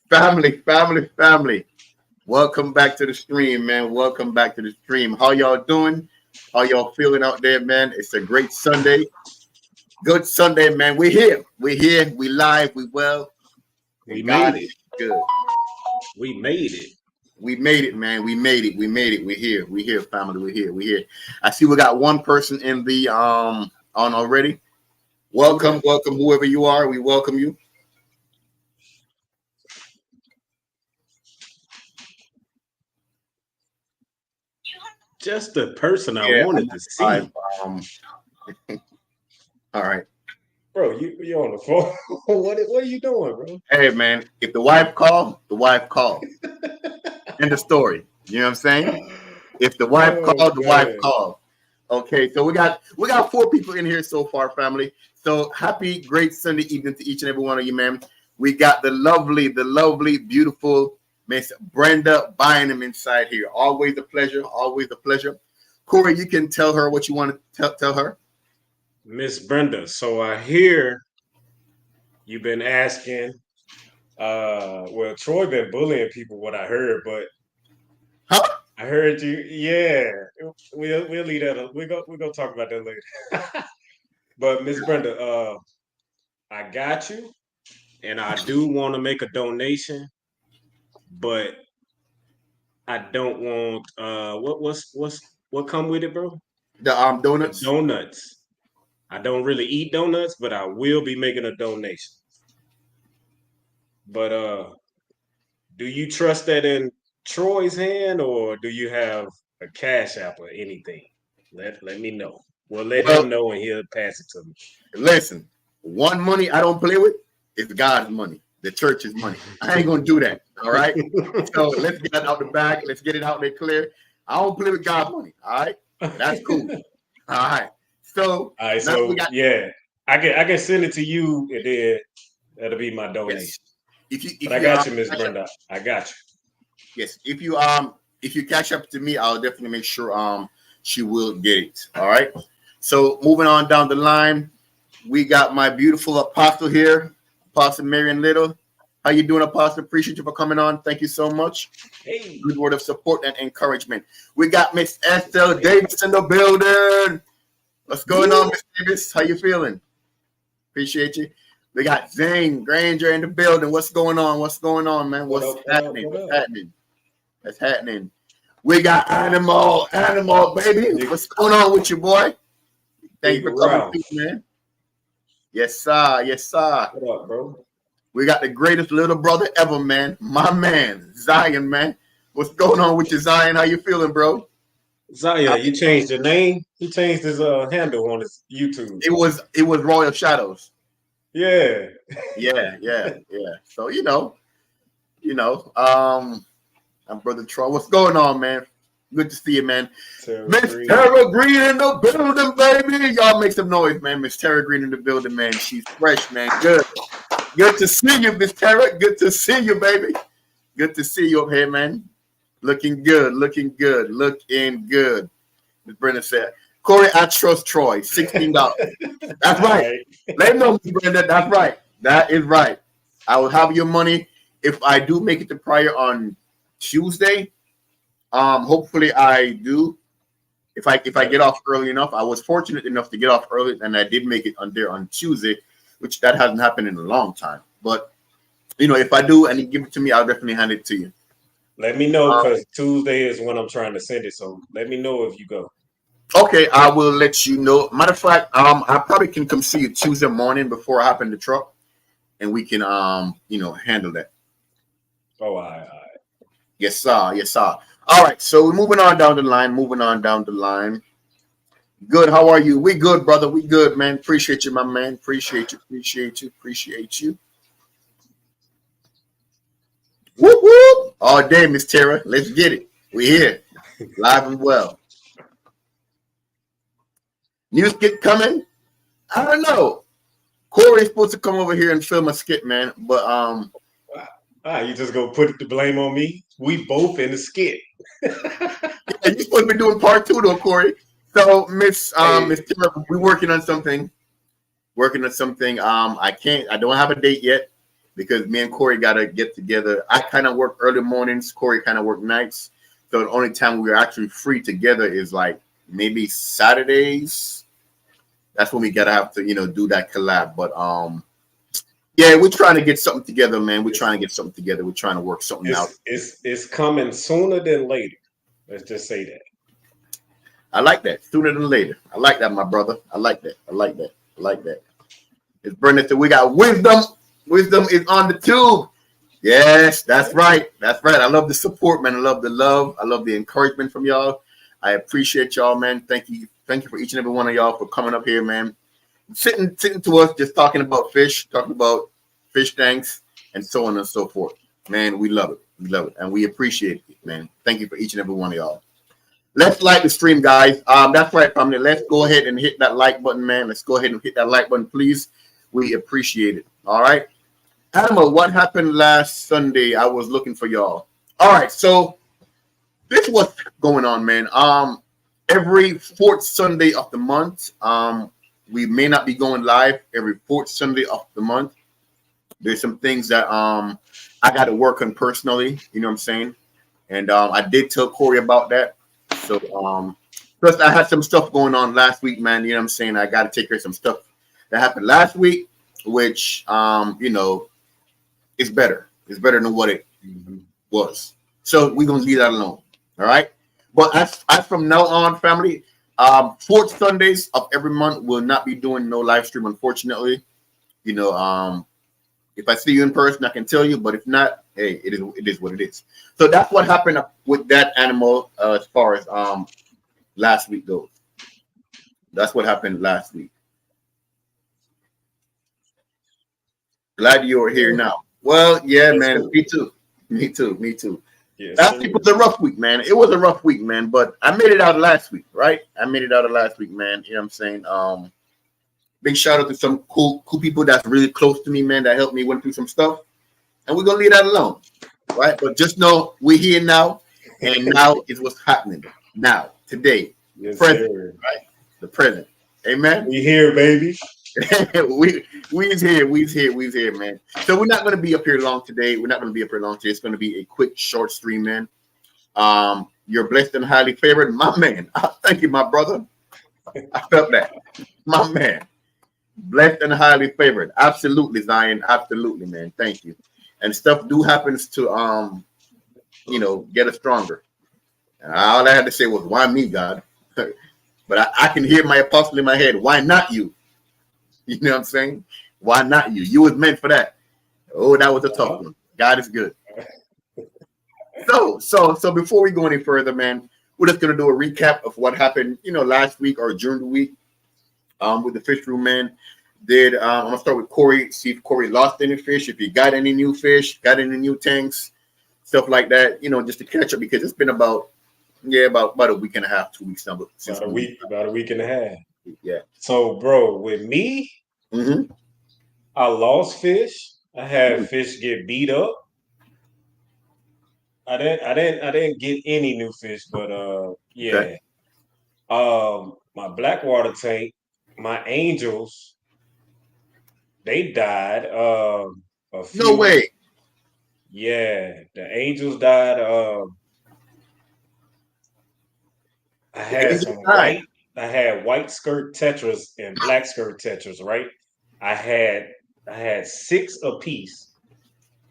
Family. Welcome back to the stream, man. Welcome back to the stream. How y'all doing? How y'all feeling out there, man? It's a great Sunday. Good Sunday, man. We're here. We're here. We live. We well. We And God made is it. good. We made it. We made it, man. We made it. We made it. We're here. We're here, family. We're here. We're here. I see we got one person in the on already. Welcome, welcome, whoever you are. We welcome you. Just the person I Yeah, I'm wanted on to live. see. Um, all right. Bro, you on the phone. What are you doing, bro? Hey man, if the wife call, the wife call. End of story. You know what I'm saying? If the wife Oh called, the wife man. called. Okay, so we got four people in here so far, family. So happy, great Sunday evening to each and every one of you, man. We got the lovely, beautiful Miss Brenda Bynum inside here. Always a pleasure. Always a pleasure. Corey, you can tell her what you want to tell her. Miss Brenda. So I hear you've been asking. Well, Troy been bullying people, what I heard, but Huh? I heard you. Yeah, we'll leave that. We're gonna talk about that later. But Miss Brenda, I got you, and I do want to make a donation, but I don't want what come with it, bro? The The donuts. donuts. I don't really eat donuts, but I will be making a donation. But do you trust that in Troy's hand, or do you have a cash app or anything? Let me know. Well, let him Well, know and he'll pass it to me. listen, one money I don't play with is God's money, the church's money. I ain't gonna do that. All right. So let's get that out the bag. Let's get it out there clear. I don't play with God's money. All right. That's cool. All right. So All right, now we so got yeah, I can send it to you, and then that'll be my yes. donation. If you But if I you got you, Miss cash up, Brenda. I got yes, if you cash up to me, I'll definitely make sure she will get it. All right. So moving on down the line, we got my beautiful apostle here, Apostle Marion Little. How you doing, Apostle? Appreciate you for coming on. Thank you so much. you. Hey, Good word of support and encouragement. We got Miss Estelle Davis in the building. What's going on, woo! Miss Davis? How you feeling? Appreciate you. We got Zane Granger in the building. What's going on? What's going on, man? What What's up? What up? happening? What What's up? happening? What's happening? We got Animal, baby. Big, What's going on with you, boy? Thank you big for coming Ralph. through, man. Yes, sir. Yes, sir. What up, bro? We got the greatest little brother ever, man. My man, Zion, man. What's going on with you, Zion? How you feeling, bro? Zaya, you changed your name. He changed his handle on his YouTube. It was Royal Shadows. Yeah. Yeah. So I'm brother Troy. What's going on, man? Good to see you, man. Terry Miss Green. Tara Green in the building, baby. Y'all make some noise, man. Miss Tara Green in the building, man. She's fresh, man. Good. Good to see you, Miss Tara. Good to see you, baby. Good to see you up here, man. Looking good, looking good, looking good. Miss Brenda said, Corey, I trust Troy. $16. That's All right. right. Let him know, Miss Brenda. That's right. That is right. I will have your money if I do make it to prayer on Tuesday. Hopefully I do. If I get off early enough, I was fortunate enough to get off early, and I did make it on there on Tuesday, which that hasn't happened in a long time. But if I do and you give it to me, I'll definitely hand it to you. Let me know Um, because Tuesday is when I'm trying to send it. So let me know if you go. okay, I will let you know. Matter of fact, I probably can come see you Tuesday morning before I hop in the truck, and we can handle that. Oh, all right, all right. Yes, sir. Yes, sir. All right, so we're moving on down the line. Moving on down the line. Good. How are you? We good, brother. We good, man. Appreciate you, my man. Appreciate you. Appreciate you. Appreciate you. Whoop whoop. All day, Miss Tara. Let's get it. We here, live and well. News get coming. I don't know. Corey's supposed to come over here and film a skit, man. But You just go put the blame on me. We both in the skit. yeah, you're supposed to be doing part two, though, Corey. So, Miss Hey, Tara, we're working on something. Working on something. I don't have a date yet. because me and Corey gotta get together. I kind of work early mornings. Corey kind of work nights. So the only time we're actually free together is like maybe Saturdays. That's when we gotta have to, do that collab. But yeah, we're trying to get something together, man. We're trying to get something together. We're trying to work something out. It's coming sooner than later. Let's just say that. I like that. Sooner than later. I like that, my brother. I like that. I like that. I like that. It's Brendan said we got wisdom. Wisdom is on the tube. Yes, that's right. That's right. I love the support, man. I love the love. I love the encouragement from y'all. I appreciate y'all, man. Thank you. Thank you for each and every one of y'all for coming up here, man. Sitting to us, just talking about fish, talking about fish tanks, and so on and so forth. Man, we love it. We love it. And we appreciate it, man. Thank you for each and every one of y'all. Let's like the stream, guys. That's right, family. Let's go ahead and hit that like button, man. Let's go ahead and hit that like button, please. We appreciate it. All right. Animal, what happened last Sunday? I was looking for y'all. All right, so this what's going on, man. Every fourth Sunday of the month, we may not be going live every fourth Sunday of the month. There's some things that I got to work on personally. You know what I'm saying? And I did tell Corey about that. So plus I had some stuff going on last week, man. You know what I'm saying? I got to take care of some stuff that happened last week, which it's better. It's better than what it was. So we're gonna leave that alone. All right. But as from now on, family, fourth Sundays of every month will not be doing no live stream, unfortunately. If I see you in person, I can tell you. But if not, hey, it is what it is. So that's what happened with that animal as far as last week goes. That's what happened last week. Glad you're here now. Well, yeah, man. Cool. Me too. Me too. Me too. Yes, last week was a rough week, man. It was a rough week, man. But I made it out last week, right? I made it out of last week, man. You know what I'm saying? Big shout out to some cool people that's really close to me, man, that helped me went through some stuff. And we're gonna leave that alone. Right? But just know we're here now, and now is what's happening. Now, today. Yes, present, sir. right? The present. Amen. We here, baby. we's here, man. So we're not going to be up here long today. It's going to be a quick, short stream, man. You're blessed and highly favored, my man. Thank you, my brother. I felt that, my man. Blessed and highly favored. Absolutely, Zion. Absolutely, man. Thank you. And stuff happens to get us stronger. And all I had to say was, "Why me, God?" But I can hear my apostle in my head. Why not you? You know what I'm saying? Why not you? You was meant for that. Oh, that was a tough one. God is good. So before we go any further, man, we're just gonna do a recap of what happened, last week or during the week, with the fish room, man. I'm gonna start with Corey. See if Corey lost any fish, if he got any new fish, got any new tanks, stuff like that. Just to catch up because it's been about a week and a half, 2 weeks now. About a week and a half. Yeah. So, bro, with me, I lost fish. I had fish get beat up. I didn't get any new fish, but yeah. Okay. My Blackwater tank, my angels, they died. No way. Yeah, the angels died. I had white skirt tetras and black skirt tetras, right? I had 6 apiece,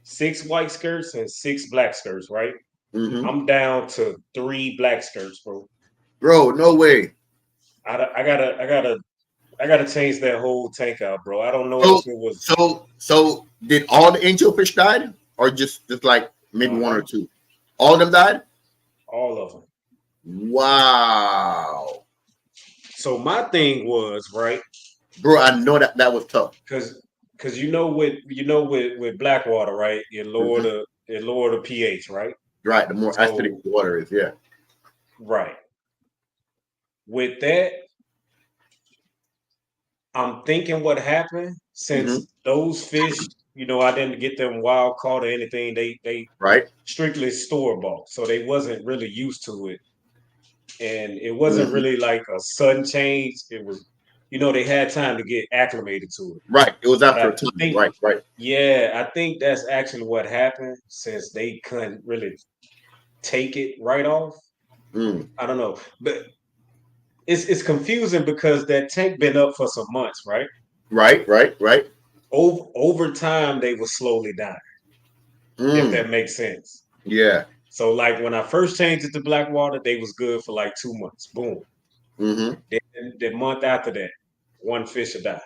6 white skirts and 6 black skirts, right? I'm down to 3 black skirts, bro. Bro, no way. I gotta change that whole tank out, bro. I don't know if it was. So did all the angel fish died, or just like maybe 1 or 2? All of them died. All of them. Wow. So my thing was, right, bro. I know that was tough because with Blackwater, right, it lower the pH, right? Right. The more acidic the water is, yeah. Right. With that, I'm thinking what happened since those fish, I didn't get them wild caught or anything. They right strictly store bought, so they wasn't really used to it, and it wasn't really like a sudden change. It was, they had time to get acclimated to it. Right. It was But after I a time. think, Right. Right. yeah, I think that's actually what happened since they couldn't really take it right off. Mm. I don't know, but it's confusing because that tank been up for some months, right? Right. Right. Right. Over time, they were slowly dying, if Mm. that makes sense. Yeah. So, like when I first changed it to black water, they was good for like 2 months. Boom. Mm-hmm. Then the month after that, one fish will die.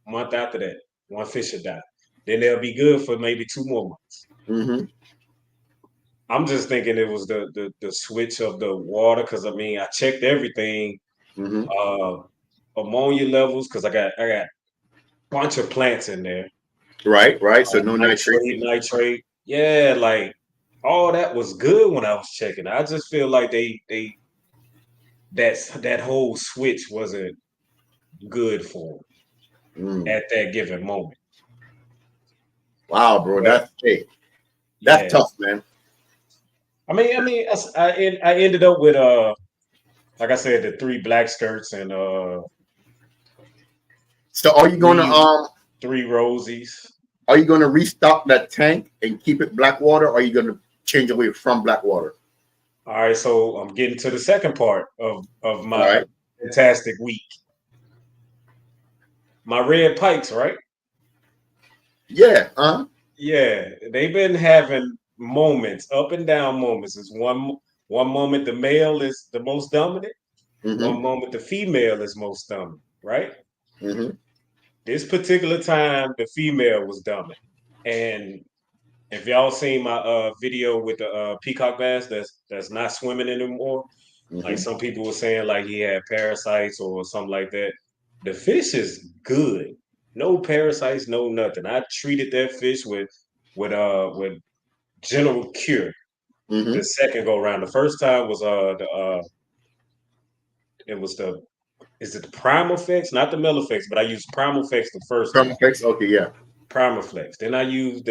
Month after that, one fish will die. Then they'll be good for maybe 2 more months. Mm-hmm. I'm just thinking it was the switch of the water because I mean I checked everything, Mm-hmm. uh, ammonia levels because I got a bunch of plants in there, Right. Right. So no nitrate. nitrate. Yeah, like all that was good when I was checking. I just feel like that whole switch wasn't good for 'em Mm. at that given moment. Wow, bro. But That's yeah, tough, man. I ended up with like I said, the three black skirts and So three three rosies. are you gonna restock that tank and keep it black water, or are you gonna change away from black water? All right, so I'm getting to the second part of All my right. fantastic week. My red pikes, right? Yeah. Yeah, they've been having moments, up and down moments. It's one moment the male is the most dominant, Mm-hmm. one moment the female is most dominant, right? Mm-hmm. This particular time the female was dominant. And if y'all seen my video with the peacock bass that's not swimming anymore, like Mm-hmm. some people were saying like he had parasites or something like that. The fish is good. No parasites, no nothing. I treated that fish with general cure the Mm-hmm. second go round. The first time was it was the is it the primal fix, not the mill effects, but I used primal fix the first time. Permaflex. Okay. Yeah. Primaflex. Then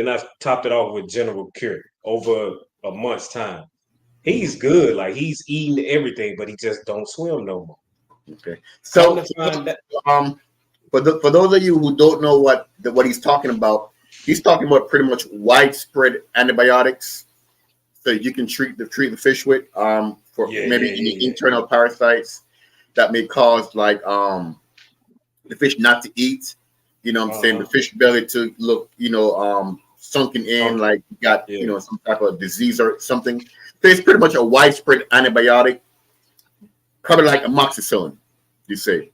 I topped it off with General Cure over a month's time. He's good, like he's eating everything, but he just don't swim no more. Okay. Come So to find that, um, for those of you who don't know what he's talking about, he's talking about pretty much widespread antibiotics, so you can treat the fish with for yeah, maybe yeah, any yeah, internal parasites that may cause like the fish not to eat. You know what I'm yeah. saying? The fish belly to look, sunken in, Chunky, like you got, yeah, some type of disease or something. So it's pretty much a widespread antibiotic, probably like amoxicillin, you say,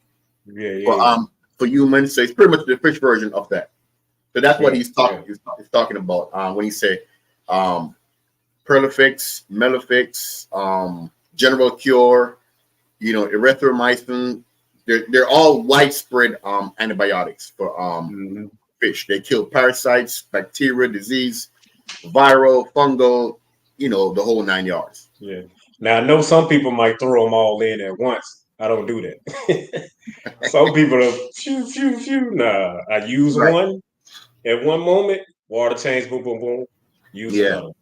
yeah, for yeah, humans. So it's pretty much the fish version of that. So that's what yeah, yeah, he's talking about when he say um, Perlifix, Melifix, General Cure, erythromycin. They're all widespread antibiotics for hmm fish. They kill parasites, bacteria, disease, viral, fungal, the whole 9 yards. yeah. Now I know some people might throw them all in at once. I don't do that. Some people are phew. Nah, I use Right. one at one moment. Water change, boom, boom, boom. Use Yeah. another.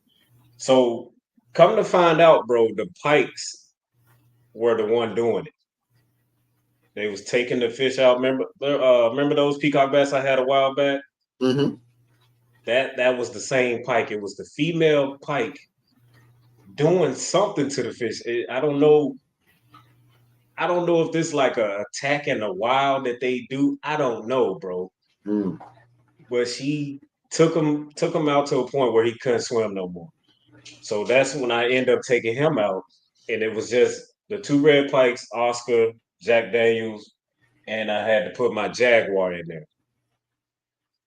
So come to find out, bro, the pikes were the one doing it. They was taking the fish out. Remember those peacock bass I had a while back? Mm-hmm. That was the same pike. It was the female pike doing something to the fish. I don't know. I don't know if this like a attack in the wild that they do. I don't know, bro. Mm. But she took him out to a point where he couldn't swim no more. So that's when I end up taking him out, and it was just the two red pikes, Oscar, Jack Daniels, and I had to put my Jaguar in there.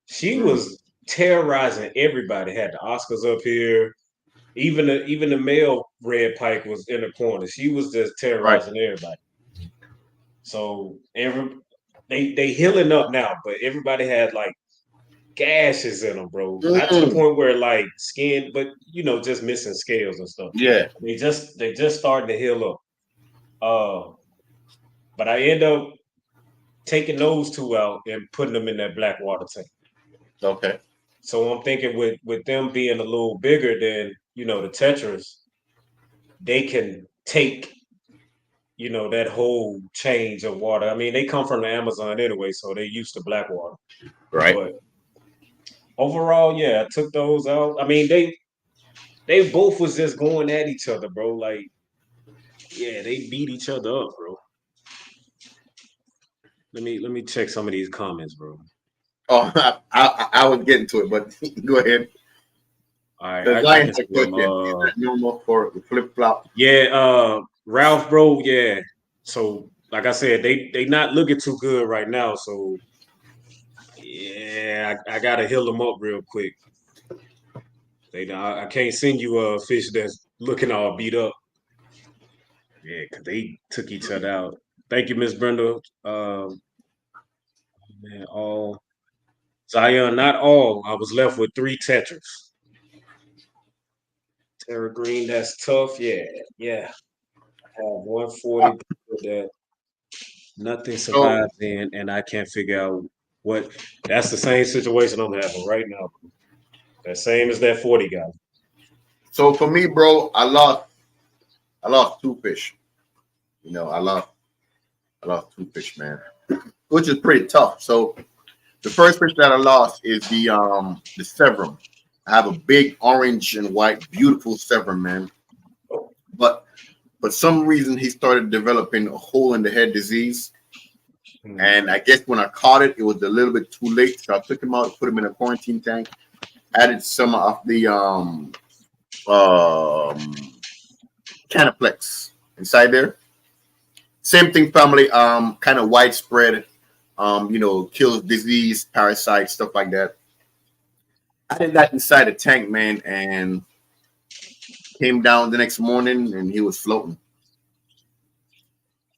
She Mm. was terrorizing everybody. Had the Oscars up here. Even the male red pike was in the corner. She was just Right. terrorizing everybody. So they healing up now, but everybody had like gashes in them, bro. Not to the Mm. point where like skin, but just missing scales and stuff. Yeah. They just starting to heal up. But I end up taking those two out and putting them in that black water tank. Okay. So I'm thinking with them being a little bigger than the tetras, they can take that whole change of water. I mean, they come from the Amazon anyway, so they're used to black water. Right. But overall, yeah, I took those out. I mean, they both was just going at each other, bro. Like, yeah, they beat each other up, bro. Let me check some of these comments, bro. Oh, I was getting to it, but go ahead. All right, The I Zion can had a see them. question. Is that normal for the flip flop? Yeah, Ralph, bro. Yeah. So, like I said, they not looking too good right now. So, yeah, I gotta heal them up real quick. I can't send you a fish that's looking all beat up. Yeah, because they took each other out. Thank you, Miss Brenda. Man, all Zion, not all. I was left with 3 tetras. Terra Green, that's tough. Yeah, yeah. I have 140 that nothing So, survives in, and I can't figure out what. That's the same situation I'm having right now. That same as that 40 guy. so for me, bro, I lost 2 fish. I lost 2 fish, man, which is pretty tough. So the first fish that I lost is the Severum. I have a big orange and white, beautiful Severum, man. But for some reason, he started developing a hole in the head disease. And I guess when I caught it, it was a little bit too late. So I took him out, put him in a quarantine tank, added some of the Canaplex inside there. Same thing, family. Kind of widespread. Kills disease, parasites, stuff like that. I did that inside the tank, man, and came down the next morning, and he was floating.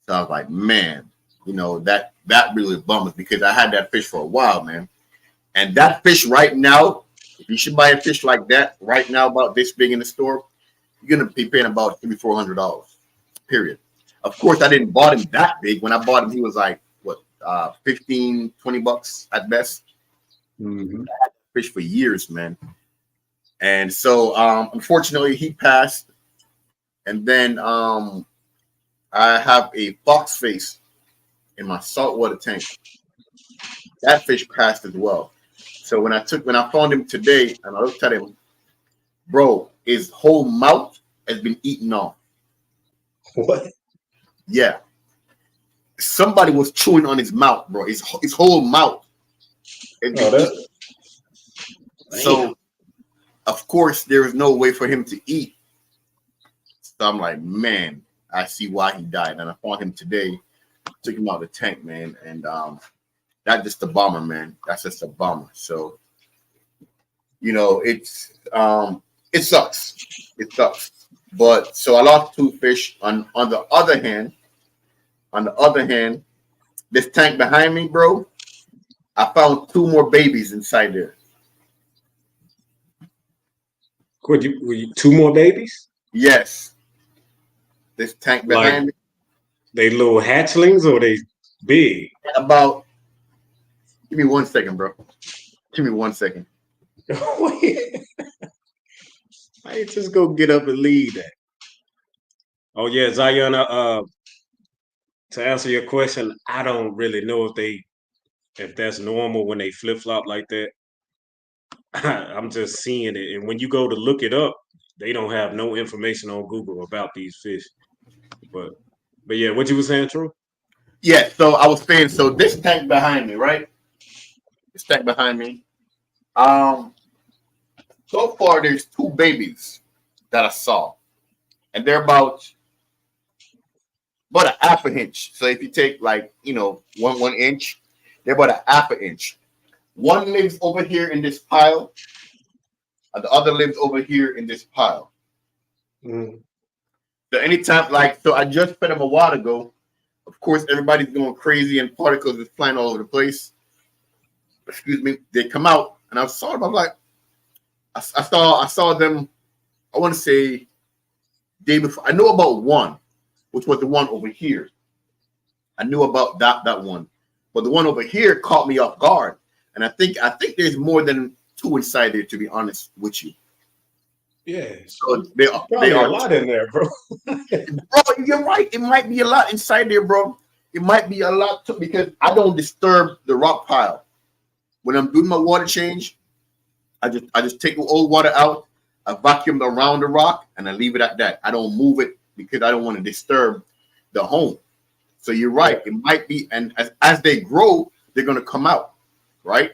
So I was like, man, that really bums because I had that fish for a while, man. And that fish right now, if you should buy a fish like that right now, about this big in the store, you're gonna be paying about $300-400. Period. Of course, I didn't bought him that big. When I bought him, he was like what, $15-20 at best. Mm-hmm. I had fish for years, man. And so, unfortunately, he passed. And then I have a fox face in my saltwater tank. That fish passed as well. So when I found him today and I looked at him, bro, his whole mouth has been eaten off. What? Yeah. Somebody was chewing on his mouth, bro. His whole mouth. So of course there is no way for him to eat. So I'm like, man, I see why he died. And I found him today, took him out of the tank, man. And that's just a bomber, man. That's just a bomber. So, it sucks. It sucks. But so I lost 2 fish. On the other hand, this tank behind me, bro, I found 2 more babies inside there. Were you 2 more babies? Yes. This tank behind me. They little hatchlings or they big? Give me 1 second, bro. Give me 1 second. I just go get up and leave that. Oh yeah, Zion. To answer your question, I don't really know if that's normal when they flip flop like that. I'm just seeing it, and when you go to look it up, they don't have no information on Google about these fish. But yeah, what you were saying, true? Yeah. So I was saying, so this tank behind me, right? This tank behind me. So far there's 2 babies that I saw, and they're about a half an inch. So if you take one inch, they're about a half an inch. One lives over here in this pile, and the other lives over here in this pile. Mm. So anytime, so I just fed them a while ago. Of course, everybody's going crazy and particles is flying all over the place. Excuse me. They come out, and I saw them. I'm like, I saw them. I want to say day before. I know about one, which was the one over here. I knew about that one, but the one over here caught me off guard. And I think there's more than 2 inside there, to be honest with you. Yeah, So they probably a are, lot in there, bro. bro. You're right. It might be a lot inside there, bro. It might be a lot too, because I don't disturb the rock pile when I'm doing my water change. I just take the old water out, I vacuum around the rock, and I leave it at that. I don't move it because I don't want to disturb the home. So you're right. Yeah. It might be, and as they grow, they're gonna come out, right?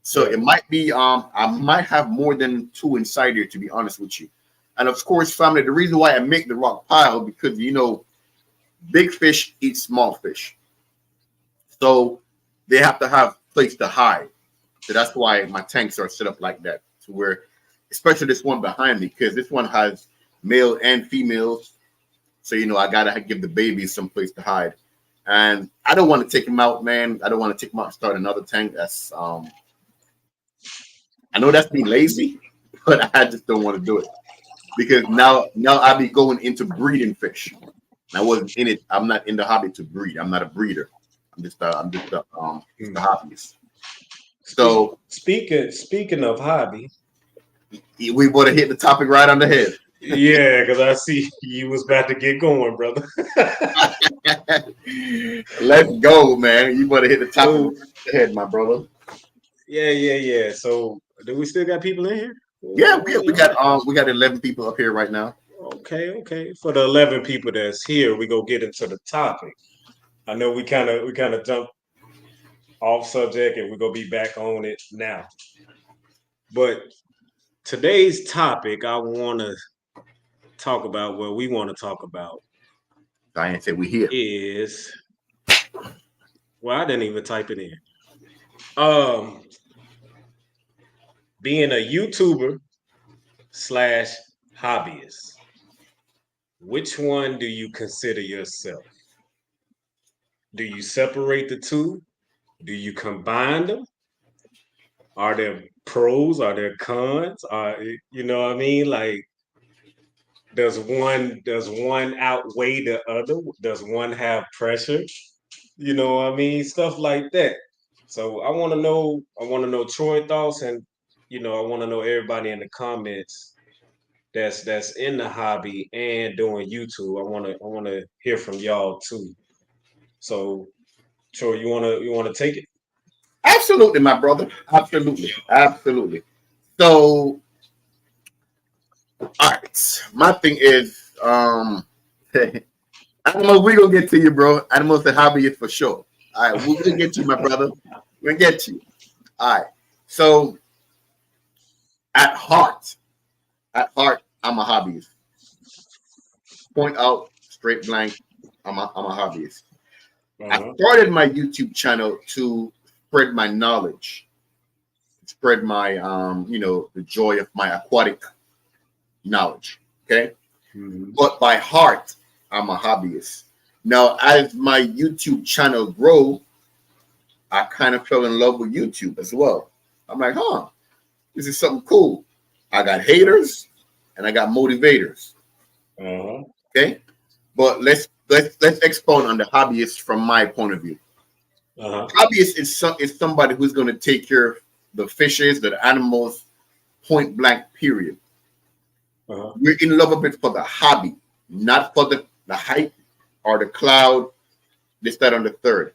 So Yeah. it might be I might have more than two inside here, to be honest with you. And of course, family, the reason why I make the rock pile, because big fish eat small fish. So they have to have place to hide. So that's why my tanks are set up like that. To where, especially this one behind me, because this one has male and females. So I gotta give the babies some place to hide. And I don't want to take them out, man. I don't want to take them out and start another tank. That's I know that's being lazy, but I just don't want to do it. Because now I'll be going into breeding fish. I wasn't in it. I'm not in the hobby to breed. I'm not a breeder. I'm just a hobbyist. So Speaking of hobby, we would have hit the topic right on the head. yeah, because I see you was about to get going, brother. Let's go, man. You would have hit the topic right So on the head, my brother. yeah. So do we still got people in here? Yeah, we got 11 people up here right now. Okay. For the 11 people that's here, we go get into the topic. I know we kind of jumped off subject, and we're gonna be back on it now. But today's topic, I want to talk about what we want to talk about Diane said we here. is well, I didn't even type it in. Um, being a YouTuber slash hobbyist. Which one do you consider yourself? Do you separate the two? Do you combine them? Are there pros? Are there cons? You know what I mean? Like, does one outweigh the other? Does one have pressure? You know what I mean? Stuff like that. So I want to know Troy thoughts, and I want to know everybody in the comments that's in the hobby and doing YouTube. I want to hear from y'all too. So Troy, you wanna take it? Absolutely, my brother. Absolutely. So, all right. My thing is, animals. We gonna get to you, bro. Animals the hobbyist for sure. All right, we're gonna get to you, my brother. We're gonna get to you. All right. So, at heart, I'm a hobbyist. Point out, straight blank. I'm a hobbyist. I Uh-huh. started my YouTube channel to spread my knowledge, spread my the joy of my aquatic knowledge. Okay. Mhm. But by heart, I'm a hobbyist. Now, as my YouTube channel grew, I kind of fell in love with YouTube as well. I'm like, this is something cool. I got haters and I got motivators. Uh-huh. Okay. But let's expound on the hobbyist from my point of view. Uh-huh. Hobbyist is somebody who's going to take care of the fishes, the animals, point blank, period. Uh-huh. We're in love with it for the hobby, not for the hype or the cloud, this, that, and the third.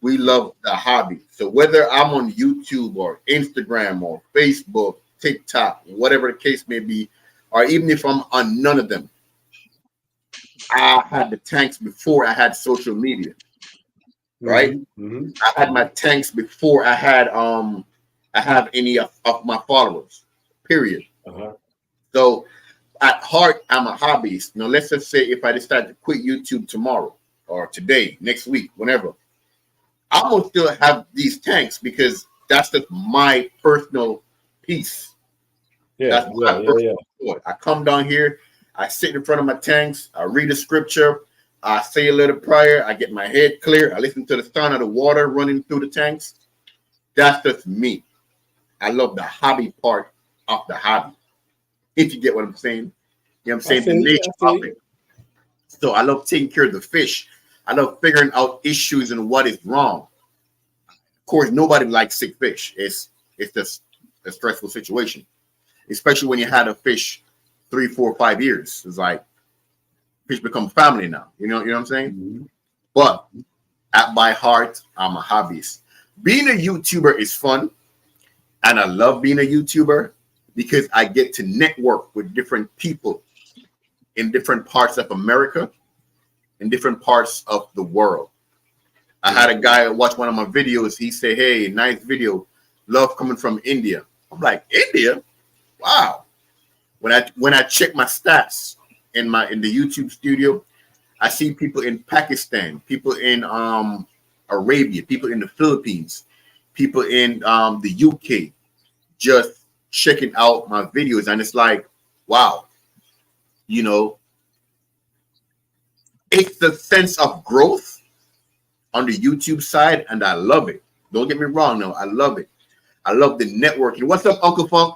We love the hobby. So whether I'm on YouTube or Instagram or Facebook, TikTok, whatever the case may be, or even if I'm on none of them, I had the tanks before I had social media, right? Mm-hmm. Mm-hmm. I had my tanks before I have any of my followers. Period. Uh-huh. So at heart, I'm a hobbyist. Now let's just say if I decide to quit YouTube tomorrow or today, next week, whenever, I'm gonna still have these tanks because that's just my personal piece. Yeah, That's my yeah, yeah, personal yeah. joy. I come down here, I sit in front of my tanks, I read the scripture, I say a little prayer, I get my head clear, I listen to the sound of the water running through the tanks. That's just me. I love the hobby part of the hobby. If you get what I'm saying. You know what I'm I saying? The feel you. nature I feel of you. it. So I love taking care of the fish. I love figuring out issues and what is wrong. Of course, nobody likes sick fish. It's just a stressful situation, especially when you had a fish 3, 4, 5 years. It's like fish become family now. You know what I'm saying? Mhm. But at my heart, I'm a hobbyist. Being a YouTuber is fun, and I love being a YouTuber because I get to network with different people in different parts of America, in different parts of the world. I had a guy watch one of my videos. He said, "Hey, nice video. Love coming from India." I'm like, "India? Wow." When I check my stats in the YouTube studio, I see people in Pakistan, people in Arabia, people in the Philippines, people in the UK just checking out my videos, and it's like, wow, you know, it's the sense of growth on the YouTube side, and I love it. Don't get me wrong, no, I love it. I love the networking. What's up, Uncle Funk?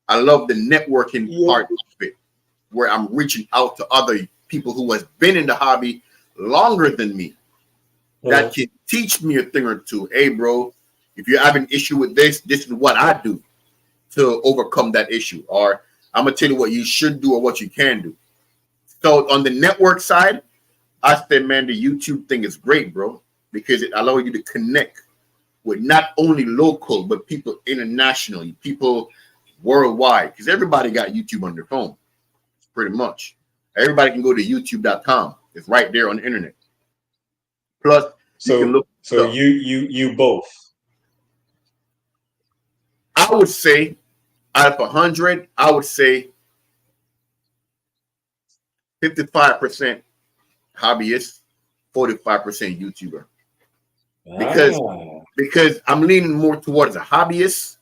I love the networking Yeah. part of it, where I'm reaching out to other people who has been in the hobby longer than me that can teach me a thing or two. Hey, bro, if you have an issue with this, this is what I do to overcome that issue. Or I'm gonna tell you what you should do or what you can do. So on the network side, I said, man, the YouTube thing is great, bro, because it allows you to connect with not only local but people internationally, people worldwide. Because everybody got YouTube on their phone, pretty much. Everybody can go to YouTube.com. It's right there on the internet. Plus, you can So look so stuff. you both. I would say out of 100, I would say 55% hobbyist, 45% YouTuber. Because Ah, because I'm leaning more towards a hobbyist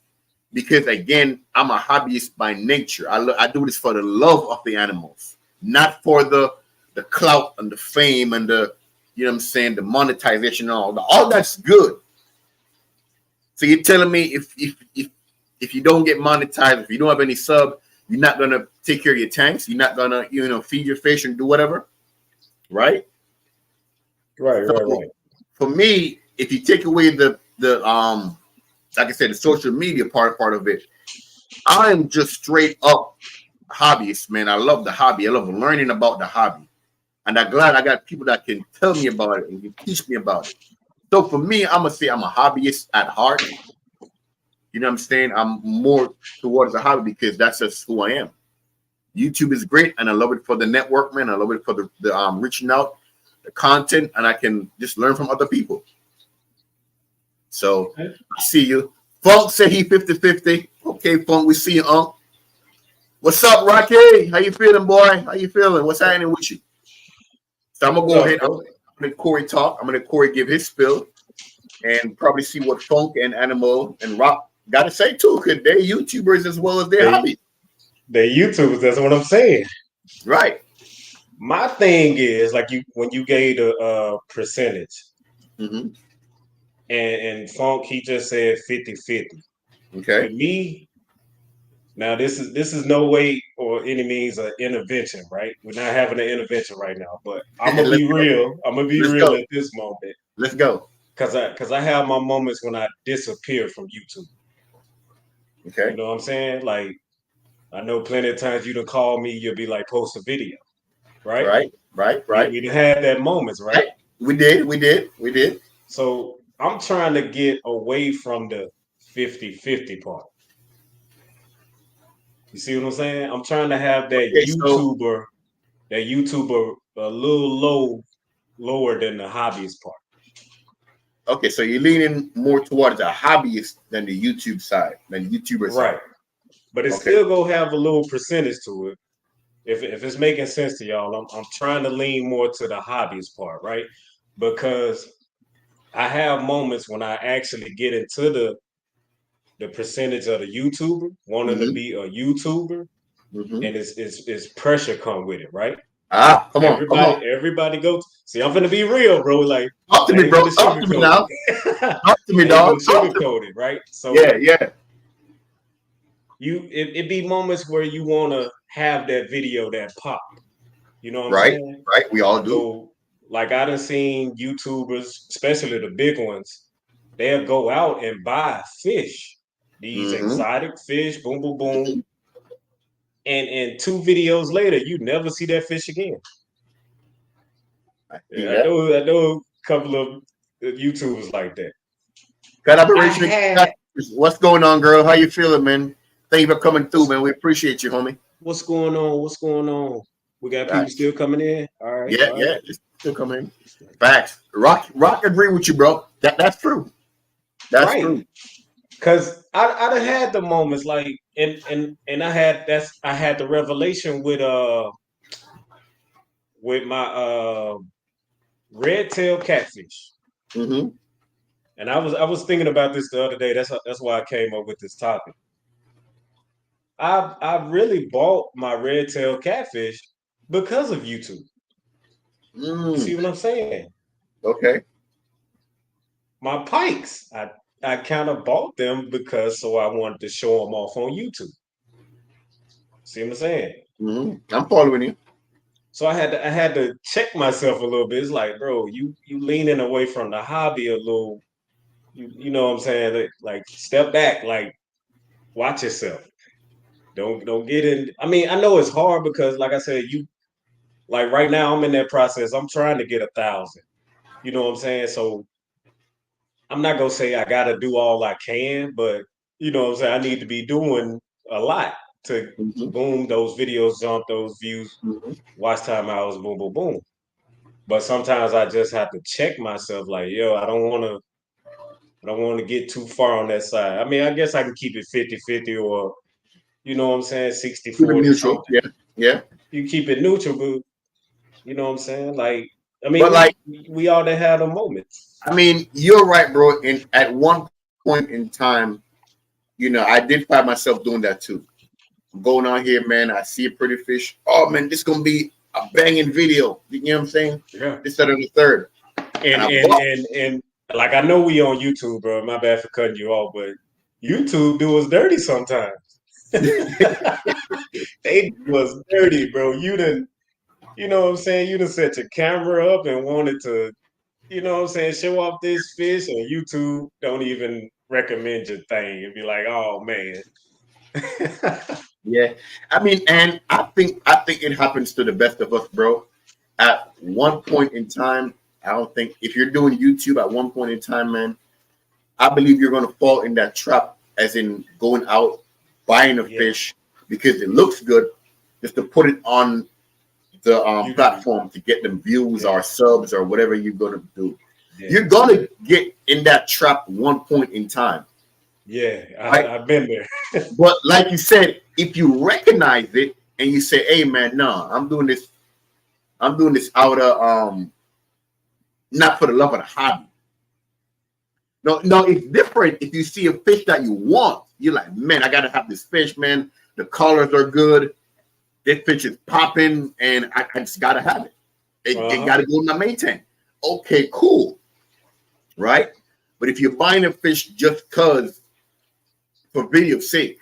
because again, I'm a hobbyist by nature. I do this for the love of the animals, not for the clout and the fame and the you know what I'm saying, the monetization and all that's good. So you're telling me if you don't get monetized, if you don't have any sub, you're not gonna take care of your tanks, you're not gonna feed your fish and do whatever, right? right, right, So right. for me, if you take away the like I said, the social media part of it, I'm just straight up hobbyist, man. I love the hobby. I love learning about the hobby. And I'm glad I got people that can tell me about it and can teach me about it. So for me, I'm gonna say I'm a hobbyist at heart. You know what I'm saying? I'm more towards the hobby because that's just who I am. YouTube is great and I love it for the network, man. I love it for the reaching out, the content, and I can just learn from other people. So Okay. I see you. Funk said he 50-50. Okay, Funk, we see you, Unc. What's up, Rocky? How you feeling, boy? How you feeling? What's happening with you? So I'm gonna What go up, ahead. I'm bro? gonna let Corey talk. I'm gonna let Corey give his spill and probably see what Funk and Animal and Rock got to say too, because they're YouTubers as well as their They hobby. they YouTubers. That's what I'm saying. Right. My thing is like you when you gave the percentage Mm-hmm. and Funk he just said 50-50. Okay. With me, now this is no way or any means an intervention, right? We're not having an intervention right now, but I'm gonna let's be go. real. I'm gonna be Let's real go. at this moment Let's go. because I have my moments when I disappear from YouTube. You Okay. know what I'm saying? Like I know plenty of times you done call me, you'll be like post a video, right? Right. Right. Right. We done had that moments, right? Right. We did. We did. We did. So I'm trying to get away from the 50-50 part. You see what I'm saying? I'm trying to have Okay. So that YouTuber a little lower than the hobbyist part. okay. So you're leaning more towards a hobbyist than the YouTube side, than the YouTuber side. Right. But it's Okay. still gonna have a little percentage to it. If it's making sense to y'all, I'm trying to lean more to the hobbyist part, right? Because I have moments when I actually get into the percentage of the YouTuber, wanting to Mm-hmm. be a YouTuber, Mm-hmm. and it's pressure come with it, right? Ah, come on. Come on. Everybody go. See, I'm gonna be real, bro. Like Talk to I me, ain't bro. gonna Talk to me sugarcoat now. it. Talk to me, I ain't gonna dog. Talk to me. sugarcoat it, right? Yeah. So Yeah. it be moments where you wanna have that video that pop. You know what I'm Right. saying? Right. We all do. So like I done seen YouTubers, especially the big ones, they'll go out and buy fish, these Mm-hmm. exotic fish, boom, boom, boom, and 2 videos later, you never see that fish again. I see Yeah, that. I know a couple of YouTubers like that. I Collaboration. had What's going on, girl? How you feeling, man? Thank you for coming through, man. We appreciate you, homie. what's going on? What's going on? We got people Facts. still coming in. All right, Yeah, all yeah. right. It's still coming. Facts. Rock agree with you, bro. That's true. That's Right. true. Cause I done had the moments like and I had the revelation with my red tail catfish. Mm-hmm. And I was thinking about this the other day. That's why I came up with this topic. I really bought my red tail catfish because of YouTube. You see Mm. what I'm saying? Okay. My pikes, I kind of bought them because so I wanted to show them off on YouTube. See what I'm saying? Mm-hmm. I'm following you. So I had to check myself a little bit. It's like, bro, you leaning away from the hobby a little. You know what I'm saying? Like step back, like watch yourself. Don't get in. I mean, I know it's hard because, like I said, you like right now I'm in that process. I'm trying to get 1,000. You know what I'm saying? So I'm not gonna say I gotta do all I can, but you know what I'm saying. I need to be doing a lot to Mm-hmm. boom those videos, jump those views, Mm-hmm. watch time hours, boom, boom, boom. But sometimes I just have to check myself, like, yo, I don't want to get too far on that side. I mean, I guess I can keep it 50-50 or, you know what I'm saying, 60 Keep it 40 mutual. something. Yeah. Yeah. You keep it neutral, but you know what I'm saying? Like, I mean, But like, we all done had a moments. I mean, you're right, bro. And at one point in time, I did find myself doing that too. I'm going on here, man. I see a pretty fish. Oh man, this gonna be a banging video. You know what I'm saying? Yeah. This, that, and the third. And And I and bought. and and like I know we on YouTube, bro. My bad for cutting you off, but YouTube do us dirty sometimes. They do us dirty, bro. You know what I'm saying? You done set your camera up and wanted to, you know what I'm saying, show off this fish, and YouTube don't even recommend your thing. It'd be like, oh man. Yeah. I mean, and I think it happens to the best of us, bro. At one point in time, I don't think if you're doing YouTube at one point in time, man, I believe you're gonna fall in that trap, as in going out buying a Yeah, fish because it looks good, just to put it on the YouTube. platform to get them views Yeah, or subs or whatever you're gonna do. yeah, You're gonna get in that trap one point in time, yeah. right? I've been there. But like you said, if you recognize it and you say, "Hey, man, no, I'm doing this. I'm doing this out of not for the love of the hobby." No, no, it's different. If you see a fish that you want, you're like, "Man, I gotta have this fish, man. The colors are good. This fish is popping, and I just gotta have it. It Uh-huh. gotta go in my main tank." Okay, cool, right? But if you're buying a fish just cause for video's sake,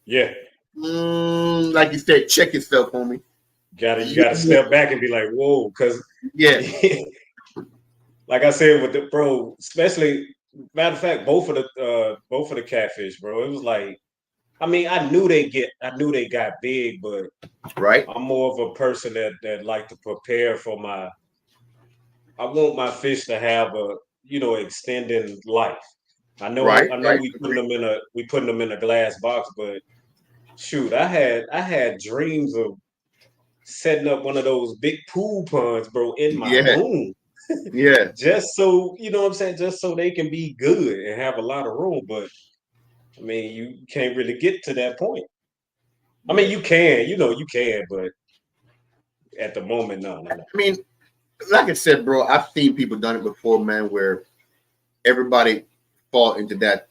Yeah. like you said, check yourself, homie. You gotta step back and be like, whoa, because Yeah, like I said with the bro, especially matter of fact, both of the catfish, bro. It was like I mean, I knew they got big, but right, I'm more of a person that like to prepare for I want my fish to have a extending life. right, I know right. Agree. we putting them in a glass box, but shoot, I had dreams of setting up one of those big pool ponds, bro, in my Yeah, room. yeah, Just so you know what I'm saying, just so they can be good and have a lot of room. But I mean, you can't really get to that point. I mean, yeah. you can, but at the moment, no, no, no. I mean, like I said, bro, I've seen people done it before, man, where everybody fall into that.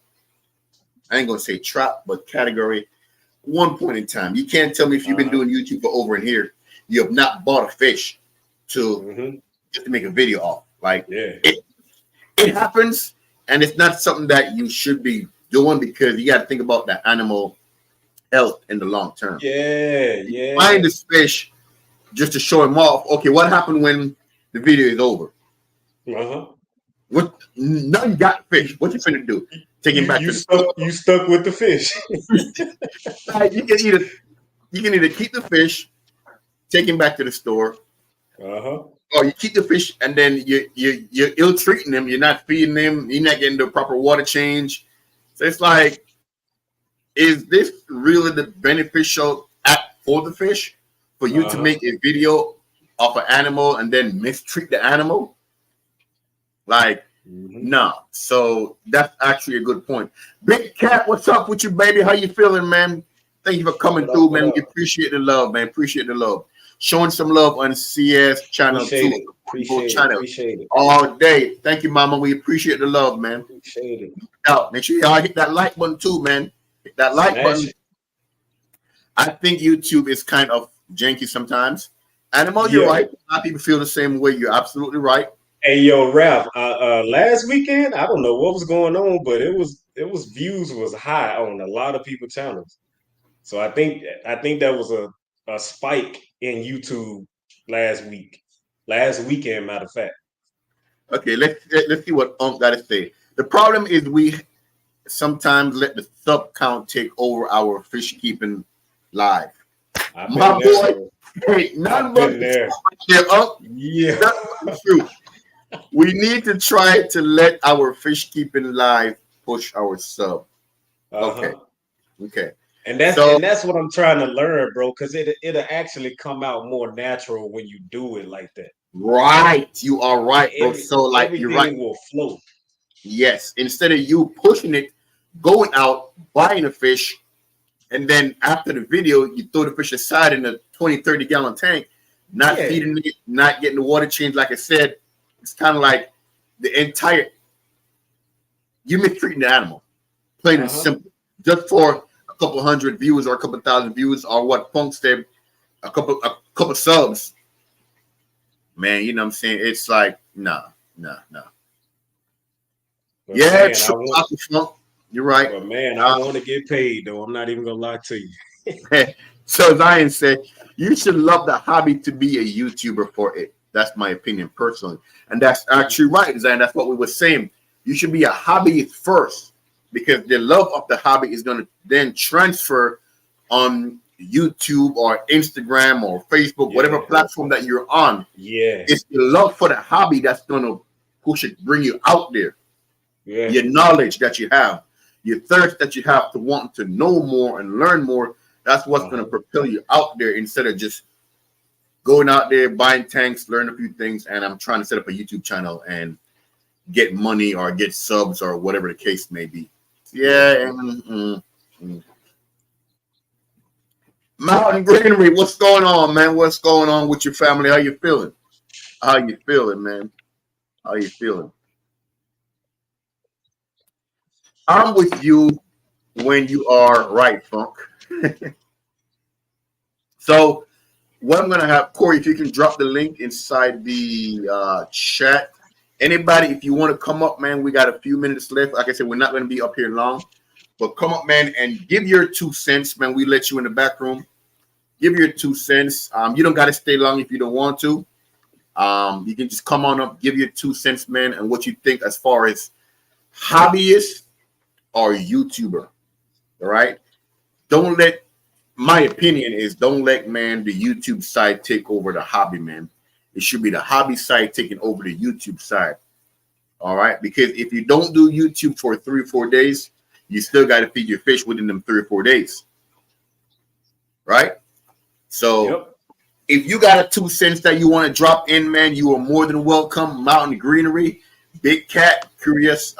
I ain't gonna say trap, but category. One point in time, you can't tell me if you've been Uh-huh. doing YouTube for over a year, you have not bought a fish to Hmm. just to make a video off. Like Yeah. it happens, and it's not something that you should be doing because you got to think about the animal health in the long term. Yeah, You yeah. find this fish just to show him off. Okay, what happened when the video is over? Uh-huh. What? Now you got fish. What you finna do? Take him back to the store. You stuck with the fish. Like, you can eat it. You can either keep the fish, take him back to the store, Uh-huh. or you keep the fish and then you're ill treating them. You're not feeding them. You're not getting the proper water change. So it's like, is this really the beneficial act for the fish? For you to Uh-huh. make a video of an animal and then mistreat the animal? Like, Hmm. no. So that's actually a good point. Big Cat, what's up with you, baby? How you feeling, man? Thank you for coming What up? through, What man. We up? appreciate the love, man. Appreciate the love. Showing some love on CS channel Appreciate too. it. Both Appreciate it. channel Appreciate it. all day. Thank you, Mama. We appreciate the love, man. Appreciate it. Now, make sure y'all hit that like button too, man. Hit that like Smash button. it. I think YouTube is kind of janky sometimes. Animal, you're Yeah. right. A lot of people feel the same way. You're absolutely right. Hey, yo, Ralph. Last weekend, I don't know what was going on, but it was views was high on a lot of people channels. So I think that was a spike in YouTube last week, last weekend, matter of fact. Okay, let's see what got to say. The problem is we sometimes let the sub count take over our fish keeping live. I've been My there, boy, bro. hey, none I've but been the there. truth here, Yeah. nothing but the truth. We need to try to let our fish keeping live push our sub. Okay, Uh-huh. okay. And that's So and that's what I'm trying to learn, bro, because it'll actually come out more natural when you do it like that. right, you are right, bro. So like you're right. Everything will flow. Yes, instead of you pushing it, going out, buying a fish, and then after the video, you throw the fish aside in a 20, 30 gallon tank, not Yeah. feeding it, not getting the water change. Like I said, it's kind of like the entire, you mistreating the animal, plain and Uh-huh. simple. Just for a couple hundred views or a couple thousand views or what Punk said, a couple subs, man, you know what I'm saying? It's like, nah, nah, nah. But Yeah, man, I true, want Uncle Funk. You're right. but man, I Uh, want to get paid though. I'm not even gonna lie to you. so Zion said, you should love the hobby to be a YouTuber for it. That's my opinion personally. And that's actually right, Zion. That's what we were saying. You should be a hobbyist first because the love of the hobby is going to then transfer on YouTube or Instagram or Facebook, whatever Yeah. platform that you're on. Yeah. It's the love for the hobby that's going to push it, bring you out there. Yeah. Your knowledge that you have, your thirst that you have to want to know more and learn more. That's what's going to Uh-huh. propel you out there instead of just going out there, buying tanks, learn a few things. And I'm trying to set up a YouTube channel and get money or get subs or whatever the case may be. Yeah. Yeah. Mountain Greenery, what's going on, man? What's going on with your family? How you feeling? How you feeling, man? How you feeling? I'm with you when you are right, Funk. So what I'm gonna have, Corey, if you can drop the link inside the chat. Anybody, if you want to come up, man, we got a few minutes left. Like I said, we're not gonna be up here long, but come up, man, and give your 2 cents, man. We let you in the back room. Give your 2 cents. You don't gotta stay long if you don't want to. You can just come on up, give your 2 cents, man, and what you think as far as hobbyist or YouTuber. All right. Don't let My opinion is don't let man the YouTube side take over the hobby, man. It should be the hobby side taking over the YouTube side. All right. Because if you don't do YouTube for 3 or 4 days, you still got to feed your fish within them 3 or 4 days. Right. So Yep. if you got a 2 cents that you want to drop in, man, you are more than welcome. Mountain Greenery, Big Cat, Curious,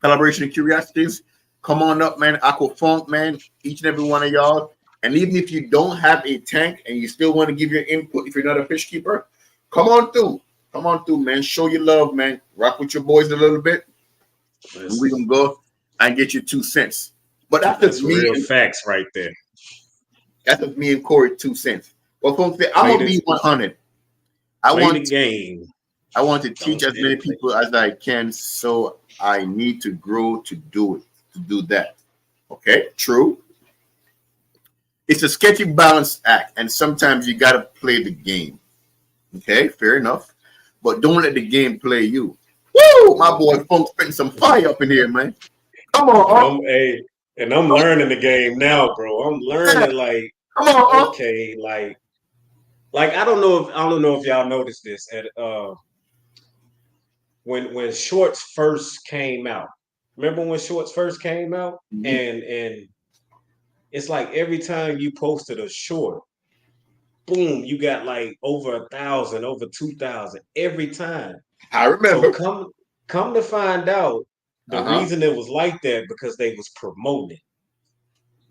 Collaboration and Curiosities. Come on up, man. Aqua Funk, man. Each and every one of y'all. And even if you don't have a tank and you still want to give your input, if you're not a fish keeper, come on through. Come on through, man. Show your love, man. Rock with your boys a little bit. And we're Listen, going to go and get you 2 cents. But that's just that's me. real facts right there. That's just me and Corey 2 cents. Well, folks, I'm Play going to the be 100. I play the want game. I want to Don't teach as still many play. people as I can, so I need to grow to do it, to do that. Okay, true. It's a sketchy balance act, and sometimes you got to play the game. Okay, fair enough. But don't let the game play you. Woo! My boy Funk's spitting some fire up in here, man. Come on, But Unc. I'm hey, And I'm learning the game now, bro. I'm learning like, Come on, okay, like I don't know if y'all noticed this at when shorts first came out. Remember when shorts first came out? Mhm. And it's like every time you posted a short, boom, you got like over 1,000, over 2,000 every time. I So remember. come to find out, the Uh-huh. reason it was like that because they was promoting.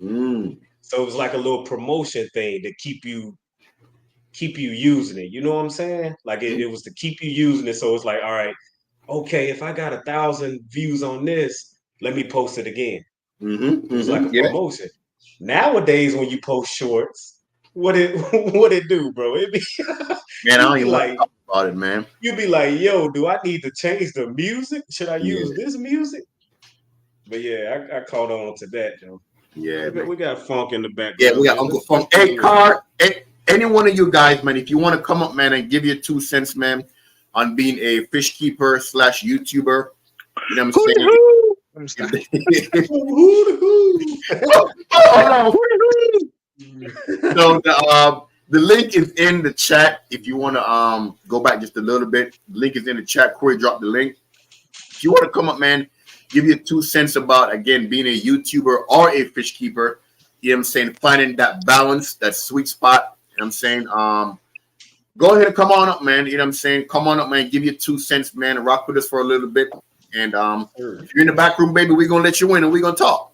Mm. So it was like a little promotion thing to keep you using it. You know what I'm saying? Like it was to keep you using it. So it's like, all right, okay, if I got 1,000 views on this, let me post it again. Mm-hmm. It was like Mm-hmm. a Yeah. promotion. Nowadays, when you post shorts, what it what it do, bro? It be Man, I you don't be even want to like talk about it, man. you be like, yo, do I need to change the music? Should I use Yeah. this music? But yeah, I caught on to that, yo. Yeah, man. We got funk in the Yeah, background, we got man. Uncle Let's Funk. take Hey, a listen. Car, any one of you guys, man, if you want to come up, man, and give your 2 cents, man, on being a fish keeper slash YouTuber, you know what I'm Hooty saying? hoo. I'm sorry. Who? Oh, oh, Hooty no. So the link is in the chat. If you want to go back just a little bit, the link is in the chat. Corey dropped the link. If you want to come up, man, give your 2 cents about again being a YouTuber or a fish keeper. You know what I'm saying? Finding that balance, that sweet spot. You know what I'm saying? Go ahead and come on up, man. You know what I'm saying? Come on up, man. Give your 2 cents, man. And rock with us for a little bit. And if you're in the back room, baby, we're gonna let you in and we're gonna talk.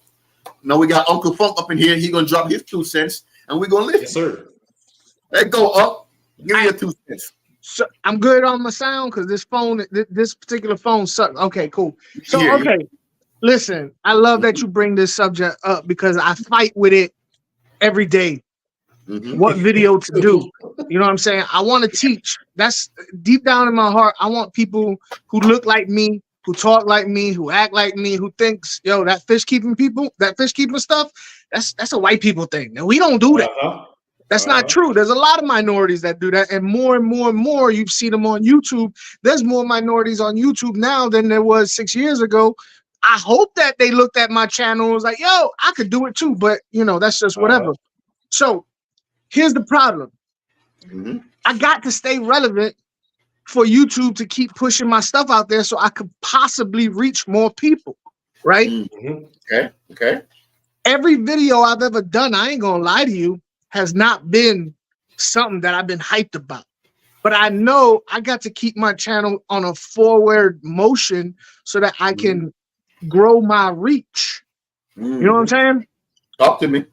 Now we got Uncle Funk up in here. He gonna drop his 2 cents and we're gonna Yes, listen. sir. Let's go up. Give me All your right, 2 cents. so I'm good on my sound because this phone, this particular phone sucks. Okay, cool. We can So hear you. okay, listen, I love that you bring this subject up because I fight with it every day. Mm-hmm. What video to do? You know what I'm saying? I want to teach. That's deep down in my heart. I want people who look like me, who talk like me, who act like me, who thinks, yo, that fish keeping people, that fish keeping stuff, that's a white people thing. And we don't do that. Uh-huh. That's not Uh-huh. true. There's a lot of minorities that do that, and more. You see them on YouTube. There's more minorities on YouTube now than there was 6 years ago. I hope that they looked at my channel and was like, "Yo, I could do it too." But that's just Uh-huh. whatever. So here's the problem: Mm-hmm. I got to stay relevant for YouTube to keep pushing my stuff out there, so I could possibly reach more people. Right? Mm-hmm. Okay. Okay. Every video I've ever done, I ain't gonna lie to you, has not been something that I've been hyped about. But I know I got to keep my channel on a forward motion so that I can grow my reach. You know what I'm Mm-hmm. saying? Talk to me.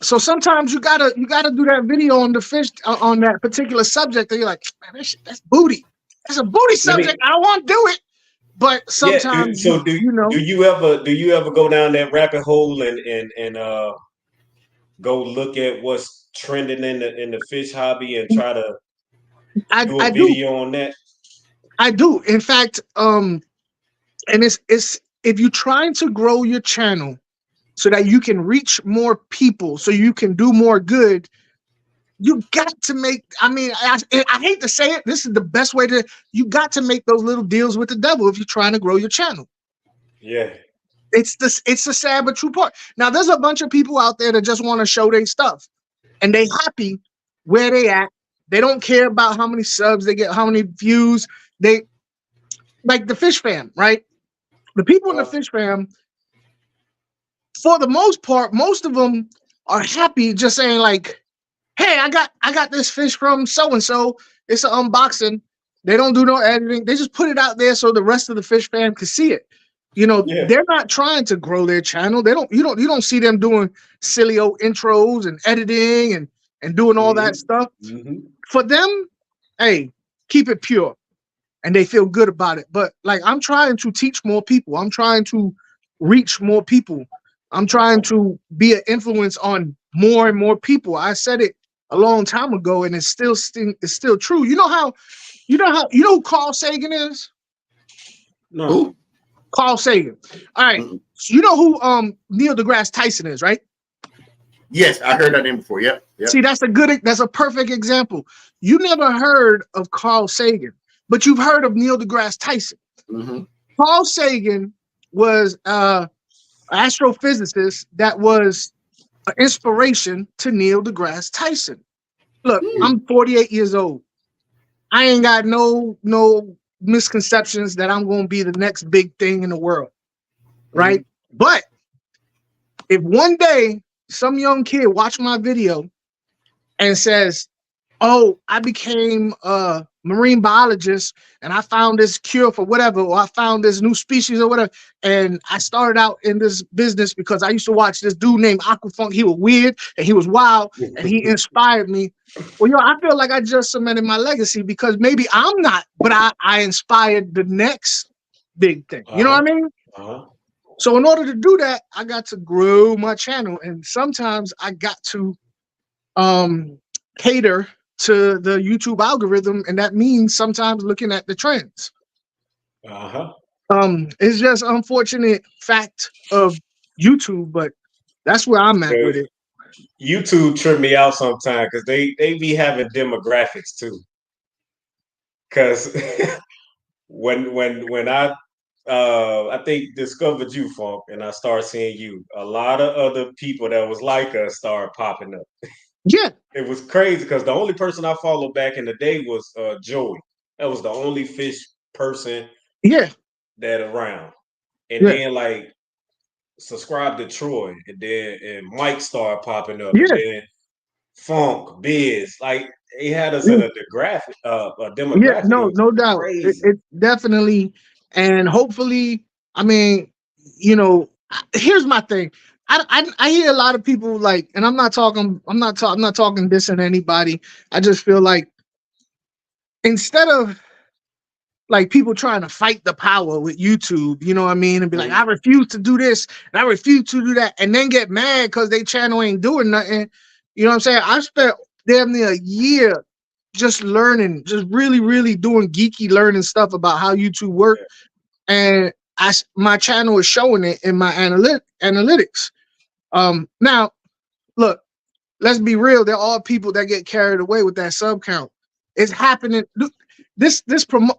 So sometimes you gotta do that video on the fish on that particular subject, and you're like, man, that's booty. That's a booty Let subject. me I don't want to do it. But yeah, sometimes so do you ever go down that rabbit hole and go look at what's trending in the fish hobby and try to I, do I a do. video on that? I do. In fact, and it's if you're trying to grow your channel so that you can reach more people, so you can do more good, you got to make. I mean, I hate to say it. This is the best way to. You got to make those little deals with the devil if you're trying to grow your channel. Yeah. It's this. It's the sad but true part. Now, there's a bunch of people out there that just want to show their stuff, and they happy where they at. They don't care about how many subs they get, how many views. They like the fish fam, right? The people in the fish fam, for the most part, most of them are happy just saying like, "Hey, I got this fish from so and so. It's an unboxing." They don't do no editing. They just put it out there so the rest of the fish fam can see it. Yeah. They're not trying to grow their channel. They don't. You don't see them doing silly old intros and editing and doing all that stuff. Mm-hmm. For them, hey, keep it pure, and they feel good about it. But like, I'm trying to teach more people. I'm trying to reach more people. I'm trying to be an influence on more and more people. I said it a long time ago, and it's still true. You know who Carl Sagan is? No. Who? Carl Sagan. All right. Mm-mm. So you know who Neil deGrasse Tyson is, right? Yes, I heard that name before. Yep. Yep. See, that's a perfect example. You never heard of Carl Sagan, but you've heard of Neil deGrasse Tyson. Mm-hmm. Carl Sagan was astrophysicist that was an inspiration to Neil deGrasse Tyson. Look, I'm 48 years old. I ain't got no misconceptions that I'm going to be the next big thing in the world, right? But if one day some young kid watch my video and says, "Oh, I became a marine biologist and I found this cure for whatever, or I found this new species or whatever, and I started out in this business because I used to watch this dude named Aquafunk. He was weird and he was wild and he inspired me." Well, I feel like I just cemented my legacy because maybe I'm not, but I inspired the next big thing. You know what I mean? So in order to do that, I got to grow my channel, and sometimes I got to cater to the YouTube algorithm, and that means sometimes looking at the trends. It's just unfortunate fact of YouTube, but that's where I'm at with it. YouTube trip me out sometimes because they be having demographics too. Because when I think discovered you, Funk, and I started seeing you, a lot of other people that was like us started popping up. Yeah. It was crazy because the only person I followed back in the day was Joey. That was the only fish person that around. And then like subscribe to Troy, and Mike started popping up, and then Funk, Biz, like he had us at a demographic. Yeah, no doubt. It definitely, and hopefully, I mean, here's my thing. I hear a lot of people like, and I'm not talking dissing anybody. I just feel like instead of like people trying to fight the power with YouTube, you know what I mean, and be like, I refuse to do this and I refuse to do that, and then get mad because they channel ain't doing nothing. You know what I'm saying? I spent damn near a year just learning, just really, really doing geeky learning stuff about how YouTube works, and my channel is showing it in my analytics. Now, look, let's be real. There are people that get carried away with that sub count. It's happening. This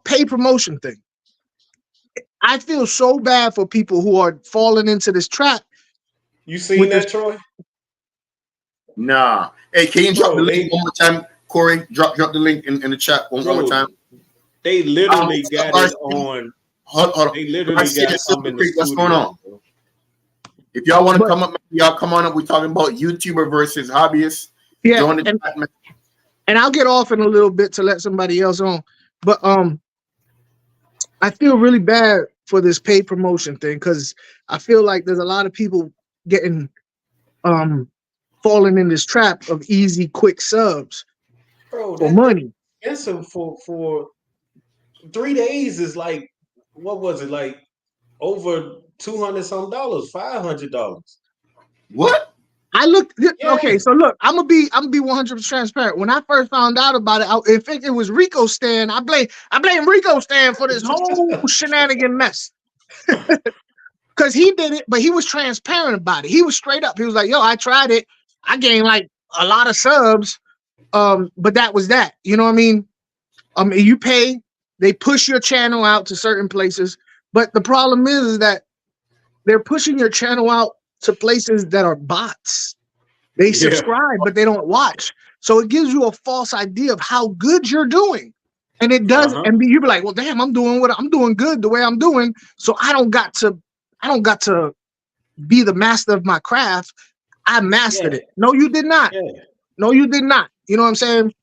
pay promotion thing. I feel so bad for people who are falling into this trap. You seen that, Troy? Nah. Hey, can you drop the link one more time, Corey? Drop the link in the chat one more time. They literally got it on. Hold on. They literally got something in the studio. What's going on? If y'all want to come up, y'all come on up. We're talking about YouTuber versus hobbyists. Yeah, and I'll get off in a little bit to let somebody else on. But I feel really bad for this paid promotion thing because I feel like there's a lot of people getting falling in this trap of easy, quick subs for money. Expensive for 3 days is like, what was it, like over $200 some, $500. What? I looked. Okay, so look, I'm gonna be 100% transparent. When I first found out about it, in fact, it was Rico Stan. I blame Rico Stan for this whole shenanigan mess. Because he did it, but he was transparent about it. He was straight up. He was like, "Yo, I tried it. I gained like a lot of subs, but that was that." You know what I mean? You pay. They push your channel out to certain places, but the problem is that they're pushing your channel out to places that are bots. They subscribe, but they don't watch. So it gives you a false idea of how good you're doing. And it does, and you be like, well, damn, I'm doing good the way I'm doing. So I don't got to be the master of my craft. I mastered it. No, you did not. No, you did not. You know what I'm saying?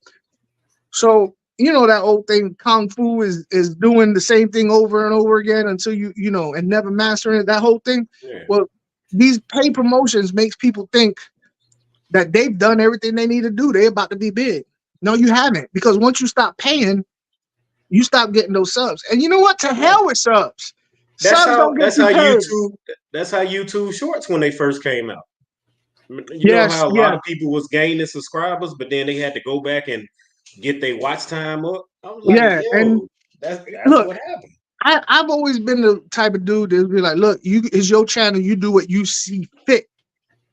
So, that old thing, Kung Fu is doing the same thing over and over again until and never mastering it, that whole thing. Well, these pay promotions makes people think that they've done everything they need to do. They're about to be big. No, you haven't, because once you stop paying, you stop getting those subs. And you know what? To hell with subs. That's how YouTube Shorts, when they first came out. You know how a lot of people was gaining subscribers, but then they had to go back and get their watch time up. I was like, and that's what happened. I've always been the type of dude that be like, look, it's your channel, you do what you see fit.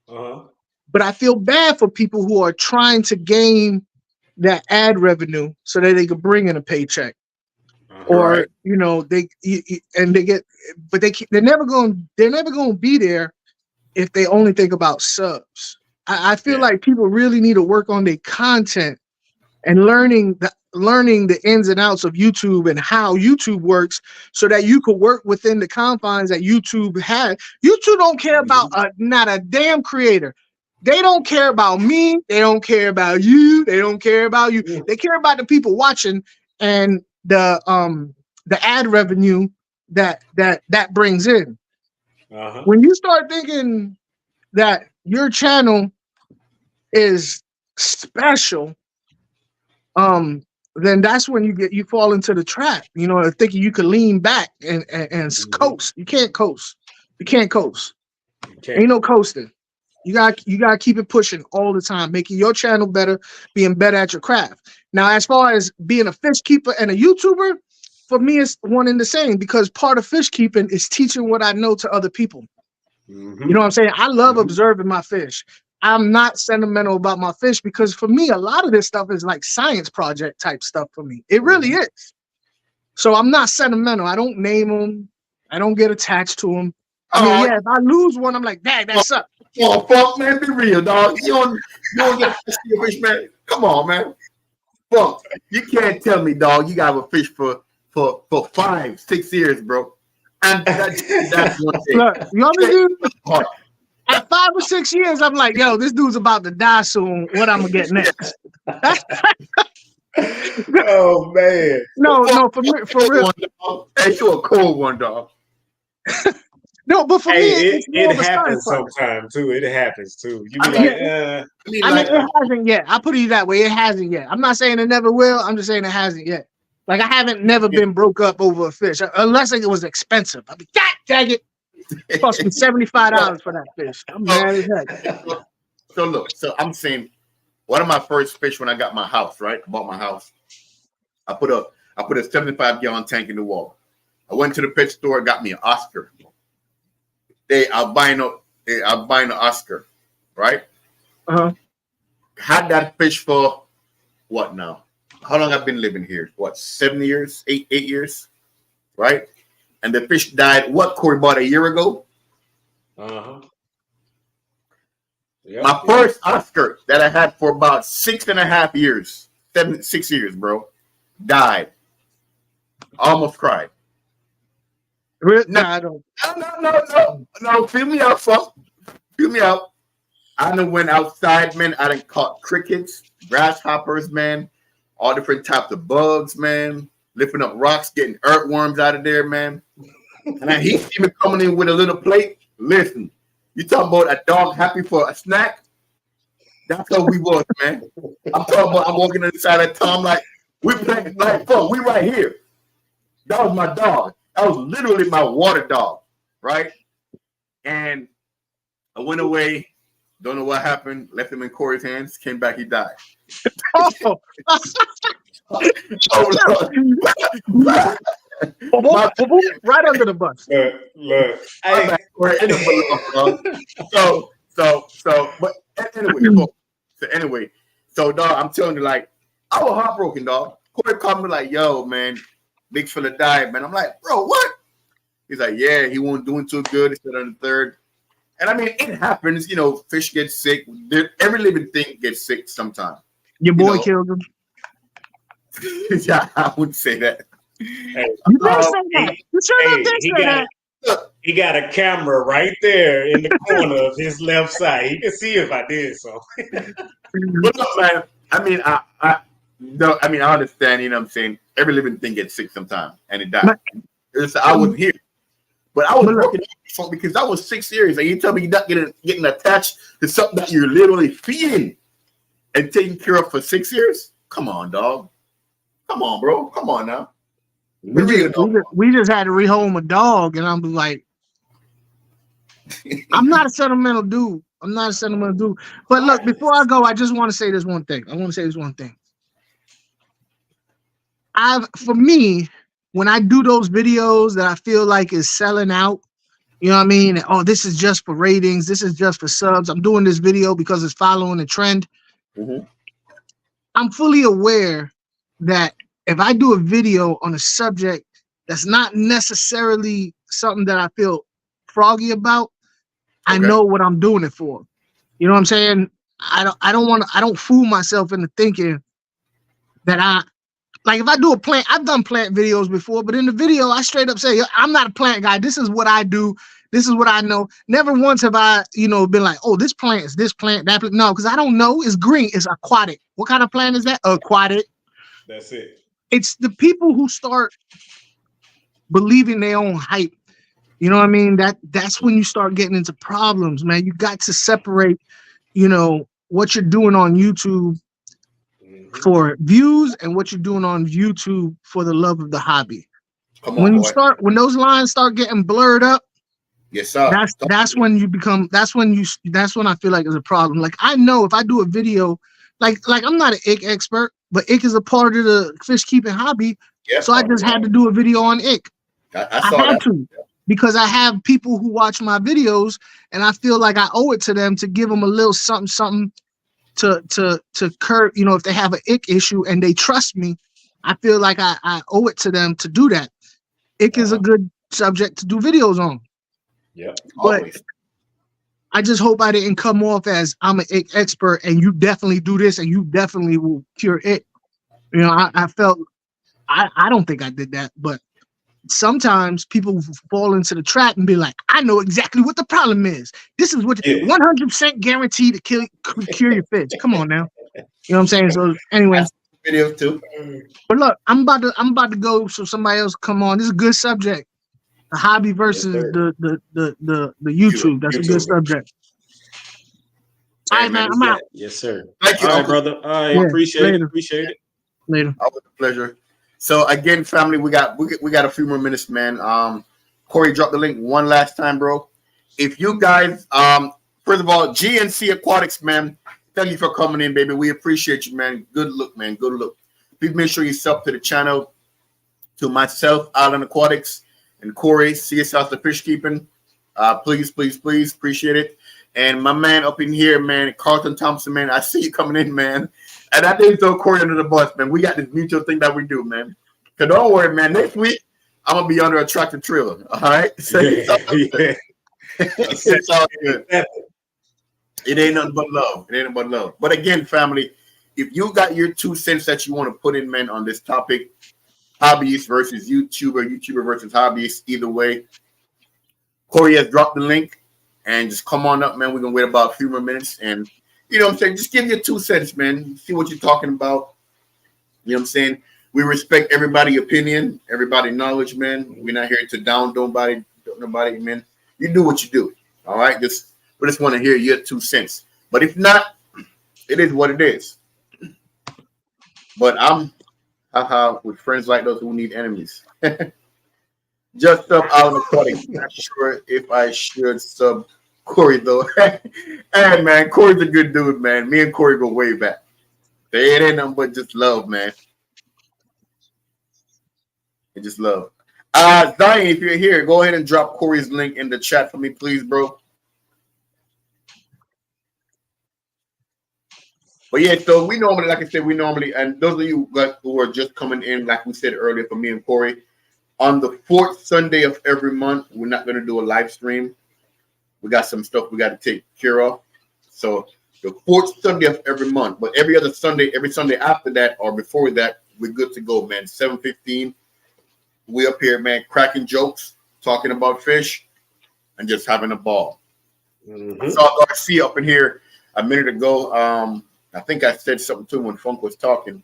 But I feel bad for people who are trying to gain that ad revenue so that they could bring in a paycheck. Or they're never going to be there if they only think about subs. I feel like people really need to work on their content and learning the ins and outs of YouTube and how YouTube works, so that you could work within the confines that YouTube had. YouTube don't care about not a damn creator. They don't care about me. They don't care about you. They don't care about you. They care about the people watching and the ad revenue that brings in. When you start thinking that your channel is special, then that's when you fall into the trap, thinking you could lean back and coast. You can't coast. You can't coast. Ain't no coasting. You got to keep it pushing all the time, making your channel better, being better at your craft. Now, as far as being a fish keeper and a YouTuber, for me, it's one and the same, because part of fish keeping is teaching what I know to other people. You know what I'm saying? I love observing my fish. I'm not sentimental about my fish, because for me, a lot of this stuff is like science project type stuff for me. It really is. So I'm not sentimental. I don't name them. I don't get attached to them. I mean, if I lose one, I'm like, dang, that sucks. Oh, fuck, man, be real, dog. You don't get to see a fish, man. Come on, man. Fuck, you can't tell me, dog, you got a fish for 5-6 years, bro. And that's one thing. Look, you know what I mean? At 5 or 6 years, I'm like, yo, this dude's about to die soon. What I'm gonna get next? Oh man. No, for real. Hey, you a cold one, dog. No, but for me, it happens sometimes too. It happens too. You be I mean, it hasn't yet. I put it that way. It hasn't yet. I'm not saying it never will. I'm just saying it hasn't yet. Like, I haven't never been broke up over a fish, unless it was expensive. I'd be, God dang it, it cost me $75 for that fish. I'm mad as heck. So look, I'm saying, one of my first fish when I got my house, right? I bought my house. I put a 75-gallon tank in the wall. I went to the pet store, got me an Oscar. I'm buying an Oscar, right? Had that fish for what now? How long I've been living here? What, 7 years? 8 years? Right? And the fish died, what, Corey, about a year ago? Yep, My first Oscar that I had for about 6.5 years, 6 years, bro, died. Almost cried. No, I don't. No, feel me out, fuck. Feel me out. I done went outside, man. I done caught crickets, grasshoppers, man. All different types of bugs, man. Lifting up rocks, getting earthworms out of there, man. And then he see me coming in with a little plate. Listen, you talking about a dog happy for a snack? That's how we was, man. I'm talking about I'm walking inside of Tom like, we playing like, fuck, we right here. That was my dog. That was literally my water dog, right? And I went away. Don't know what happened. Left him in Corey's hands. Came back. He died. Oh. Right under the bus. Look. Anyway, so dog, I'm telling you, like, I was heartbroken, dog. Corey called me like, yo, man, big fella died, man. I'm like, bro, what? He's like, yeah, he wasn't doing too good. He said on the third. And I mean, it happens, fish get sick. Every living thing gets sick sometime. Your boy killed him. Yeah, I wouldn't say that. Hey, you did say that. You sure did say that. He got a camera right there in the corner of his left side. He can see if I did so. But no, man, I mean, I understand, what I'm saying? Every living thing gets sick sometime, and it dies. I wasn't here. But I was working because that was 6 years, and you tell me you're not getting attached to something that you're literally feeding and taking care of for 6 years? Come on, dog. Come on, bro. Come on now. We just had to rehome a dog, and I'm like, I'm not a sentimental dude. But look, before I go, I just want to say this one thing. For me, when I do those videos that I feel like is selling out, you know what I mean? Oh, this is just for ratings. This is just for subs. I'm doing this video because it's following a trend. Mm-hmm. I'm fully aware that if I do a video on a subject that's not necessarily something that I feel froggy about, I Okay. know what I'm doing it for. You know what I'm saying? I don't fool myself into thinking that like if I do a plant, I've done plant videos before, but in the video I straight up say I'm not a plant guy. This is what I do. This is what I know. Never once have I, been like, oh, this plant is this plant, that plant. No, because I don't know. It's green. It's aquatic. What kind of plant is that? Aquatic. That's it. It's the people who start believing their own hype. You know what I mean? That's when you start getting into problems, man. You got to separate, what you're doing on YouTube for views and what you're doing on YouTube for the love of the hobby. Come on, boy. When those lines start getting blurred up, Yes, sir. that's when I feel like there's a problem. Like I know if I do a video, like I'm not an ick expert, but ick is a part of the fish keeping hobby. Yes, so I just had to do a video on ick. I saw had that. to because I have people who watch my videos and I feel like I owe it to them to give them a little something to curb, if they have an ick issue and they trust me, I feel like I owe it to them to do that. Ick is a good subject to do videos on. Yeah. But I just hope I didn't come off as I'm an ick expert and you definitely do this and you definitely will cure it. I felt I don't think I did that, but sometimes people fall into the trap and be like, I know exactly what the problem is. This is what 100% guaranteed to cure your fish. Come on now. You know what I'm saying? So anyway, videos too. But look, I'm about to go so somebody else come on. This is a good subject. The hobby versus the YouTube. That's a good subject. All right, man. I'm out. Yes, sir. Thank you, all right, brother. I appreciate it. Appreciate it. Later. Always a pleasure. So again, family, we got a few more minutes, man. Corey, drop the link one last time, bro. If you guys, first of all, GNC Aquatics, man, thank you for coming in, baby. We appreciate you, man. Good look, man. Good look. Please make sure you sub to the channel, to myself, Island Aquatics, and Corey, CSL the Fish Keeping. Please, appreciate it. And my man up in here, man, Carlton Thompson, man, I see you coming in, man. And I didn't throw Corey under the bus, man. We got this mutual thing that we do, man. So don't worry, man. Next week, I'm going to be under a tractor trailer, all right? So it's all good. It ain't nothing but love. It ain't nothing but love. But again, family, if you got your 2 cents that you want to put in, man, on this topic, hobbyist versus YouTuber versus hobbyist, either way, Corey has dropped the link, and just come on up, man. We're going to wait about a few more minutes, and you know what I'm saying? Just give your 2 cents, man. See what you're talking about. You know what I'm saying? We respect everybody's opinion, everybody's knowledge, man. We're not here to down nobody, man. You do what you do. All right? We just want to hear your 2 cents. But if not, it is what it is. But I'm with friends like those who need enemies. Just sub out of the Not sure if I should sub Corey though. Hey man, Corey's a good dude, man. Me and Corey go way back. It ain't nothing but just love, man. It's just love. Zion, if you're here, go ahead and drop Corey's link in the chat for me, please, bro. But yeah, so we normally, like I said, and those of you who are just coming in, like we said earlier, for me and Corey, on the 4th Sunday of every month, we're not going to do a live stream. We got some stuff we got to take care of. So the 4th Sunday of every month, but every Sunday after that or before that, we're good to go, man. 7:15, we up here, man, cracking jokes, talking about fish, and just having a ball. I saw Garcia up in here a minute ago. I think I said something to him when Funk was talking.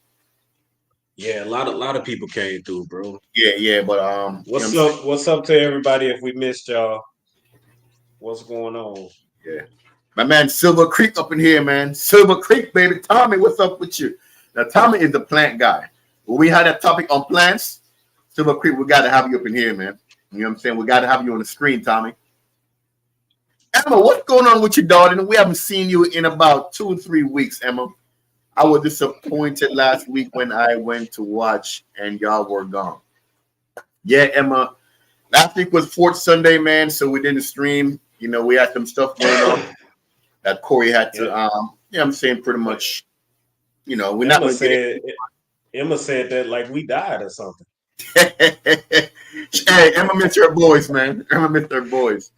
Yeah, a lot of people came through, bro. Yeah, but what's up? What's up to everybody? If we missed y'all, what's going on? Yeah, my man Silver Creek up in here, man. Silver Creek, baby. Tommy, what's up with you? Now, Tommy is the plant guy. When we had that topic on plants, Silver Creek, we got to have you up in here, man. You know what I'm saying? We got to have you on the screen, Tommy. Emma, what's going on with your daughter? We haven't seen you in about 2 or 3 weeks, Emma. I was disappointed last week when I went to watch and y'all were gone. Yeah, Emma. Last week was 4th Sunday, man, so we didn't stream. You know, we had some stuff going on that Corey had to, I'm saying pretty much, you know, we're not going to get it. Emma said that like we died or something. Hey, Emma missed her boys, man. Emma missed her boys.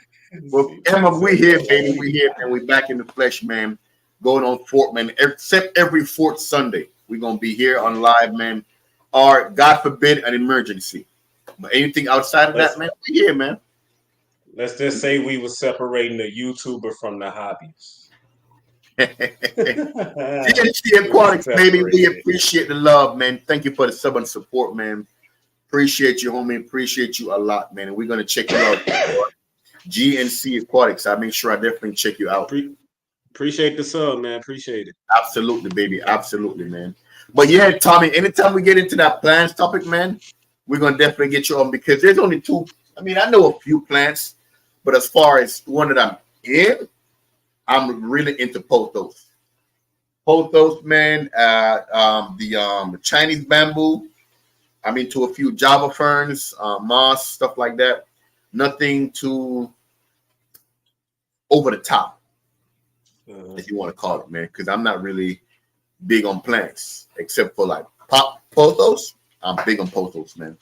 Well, Emma, we here, baby. We here, man. We back in the flesh, man. Going on fourth, man. Except every fourth Sunday, we're gonna be here on live, man. Or God forbid, an emergency. But anything outside of that, man, we here, man. Let's just say we were separating the YouTuber from the hobbyist. GNC Aquatics, baby. We appreciate the love, man. Thank you for the sub and support, man. Appreciate you, homie. Appreciate you a lot, man. And we're gonna check you out. GNC Aquatics. I make sure I definitely check you out. Appreciate the sub, man. Appreciate it. Absolutely, baby. Absolutely, man. But yeah, Tommy, anytime we get into that plants topic, man, we're gonna definitely get you on because there's only two. I mean, I know a few plants, but as far as one that I'm in, I'm really into pothos. Pothos, man. The Chinese bamboo. I'm into a few Java ferns, moss, stuff like that. Nothing too over the top, if you want to call it, man. Because I'm not really big on plants, except for like pothos. I'm big on pothos, man.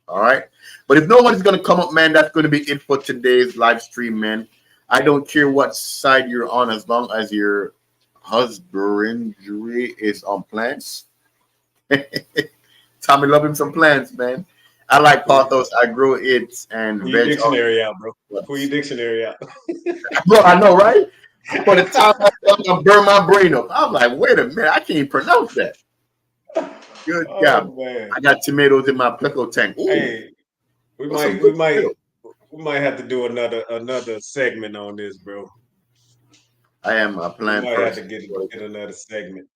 All right. But if no one's gonna come up, man, that's gonna be it for today's live stream, man. I don't care what side you're on, as long as your husbandry is on plants. Tommy love him some plants, man. I like pothos. I grow it and pull your dictionary out, bro. Pull your dictionary out. Bro, I know, right? For the time I burn my brain up. I'm like, wait a minute, I can't pronounce that. Good job. Man. I got tomatoes in my pickle tank. Ooh, hey, we might have to do another segment on this, bro. I am a plant. We might have to get another segment.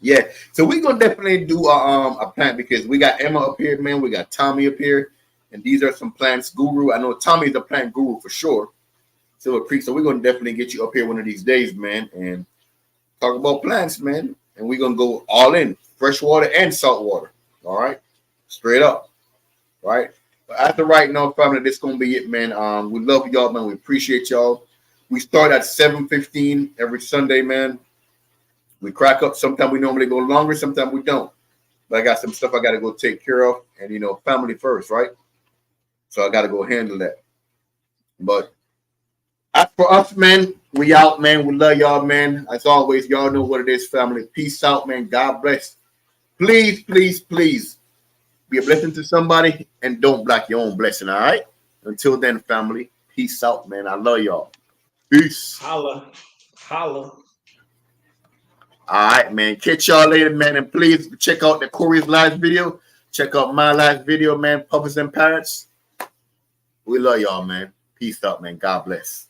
Yeah, so we're gonna definitely do a plant because we got Emma up here, man. We got Tommy up here, and these are some plants guru. I know Tommy's a plant guru for sure. Silver Creek. So we're gonna definitely get you up here one of these days, man, and talk about plants, man. And we're gonna go all in, fresh water and salt water. All right, straight up. All right. But after right now, family, this is gonna be it, man. We love y'all, man. We appreciate y'all. We start at 7:15 every Sunday, man. We crack up. Sometimes we normally go longer, sometimes we don't. But I got some stuff I got to go take care of. And, family first, right? So I got to go handle that. But as for us, man, we out, man. We love y'all, man. As always, y'all know what it is, family. Peace out, man. God bless. Please, please, please be a blessing to somebody and don't block your own blessing, all right? Until then, family, peace out, man. I love y'all. Peace. Holla. Holla. All right, man. Catch y'all later, man. And please check out the Corey's live video. Check out my live video, man. Puppets and Parrots. We love y'all, man. Peace out, man. God bless.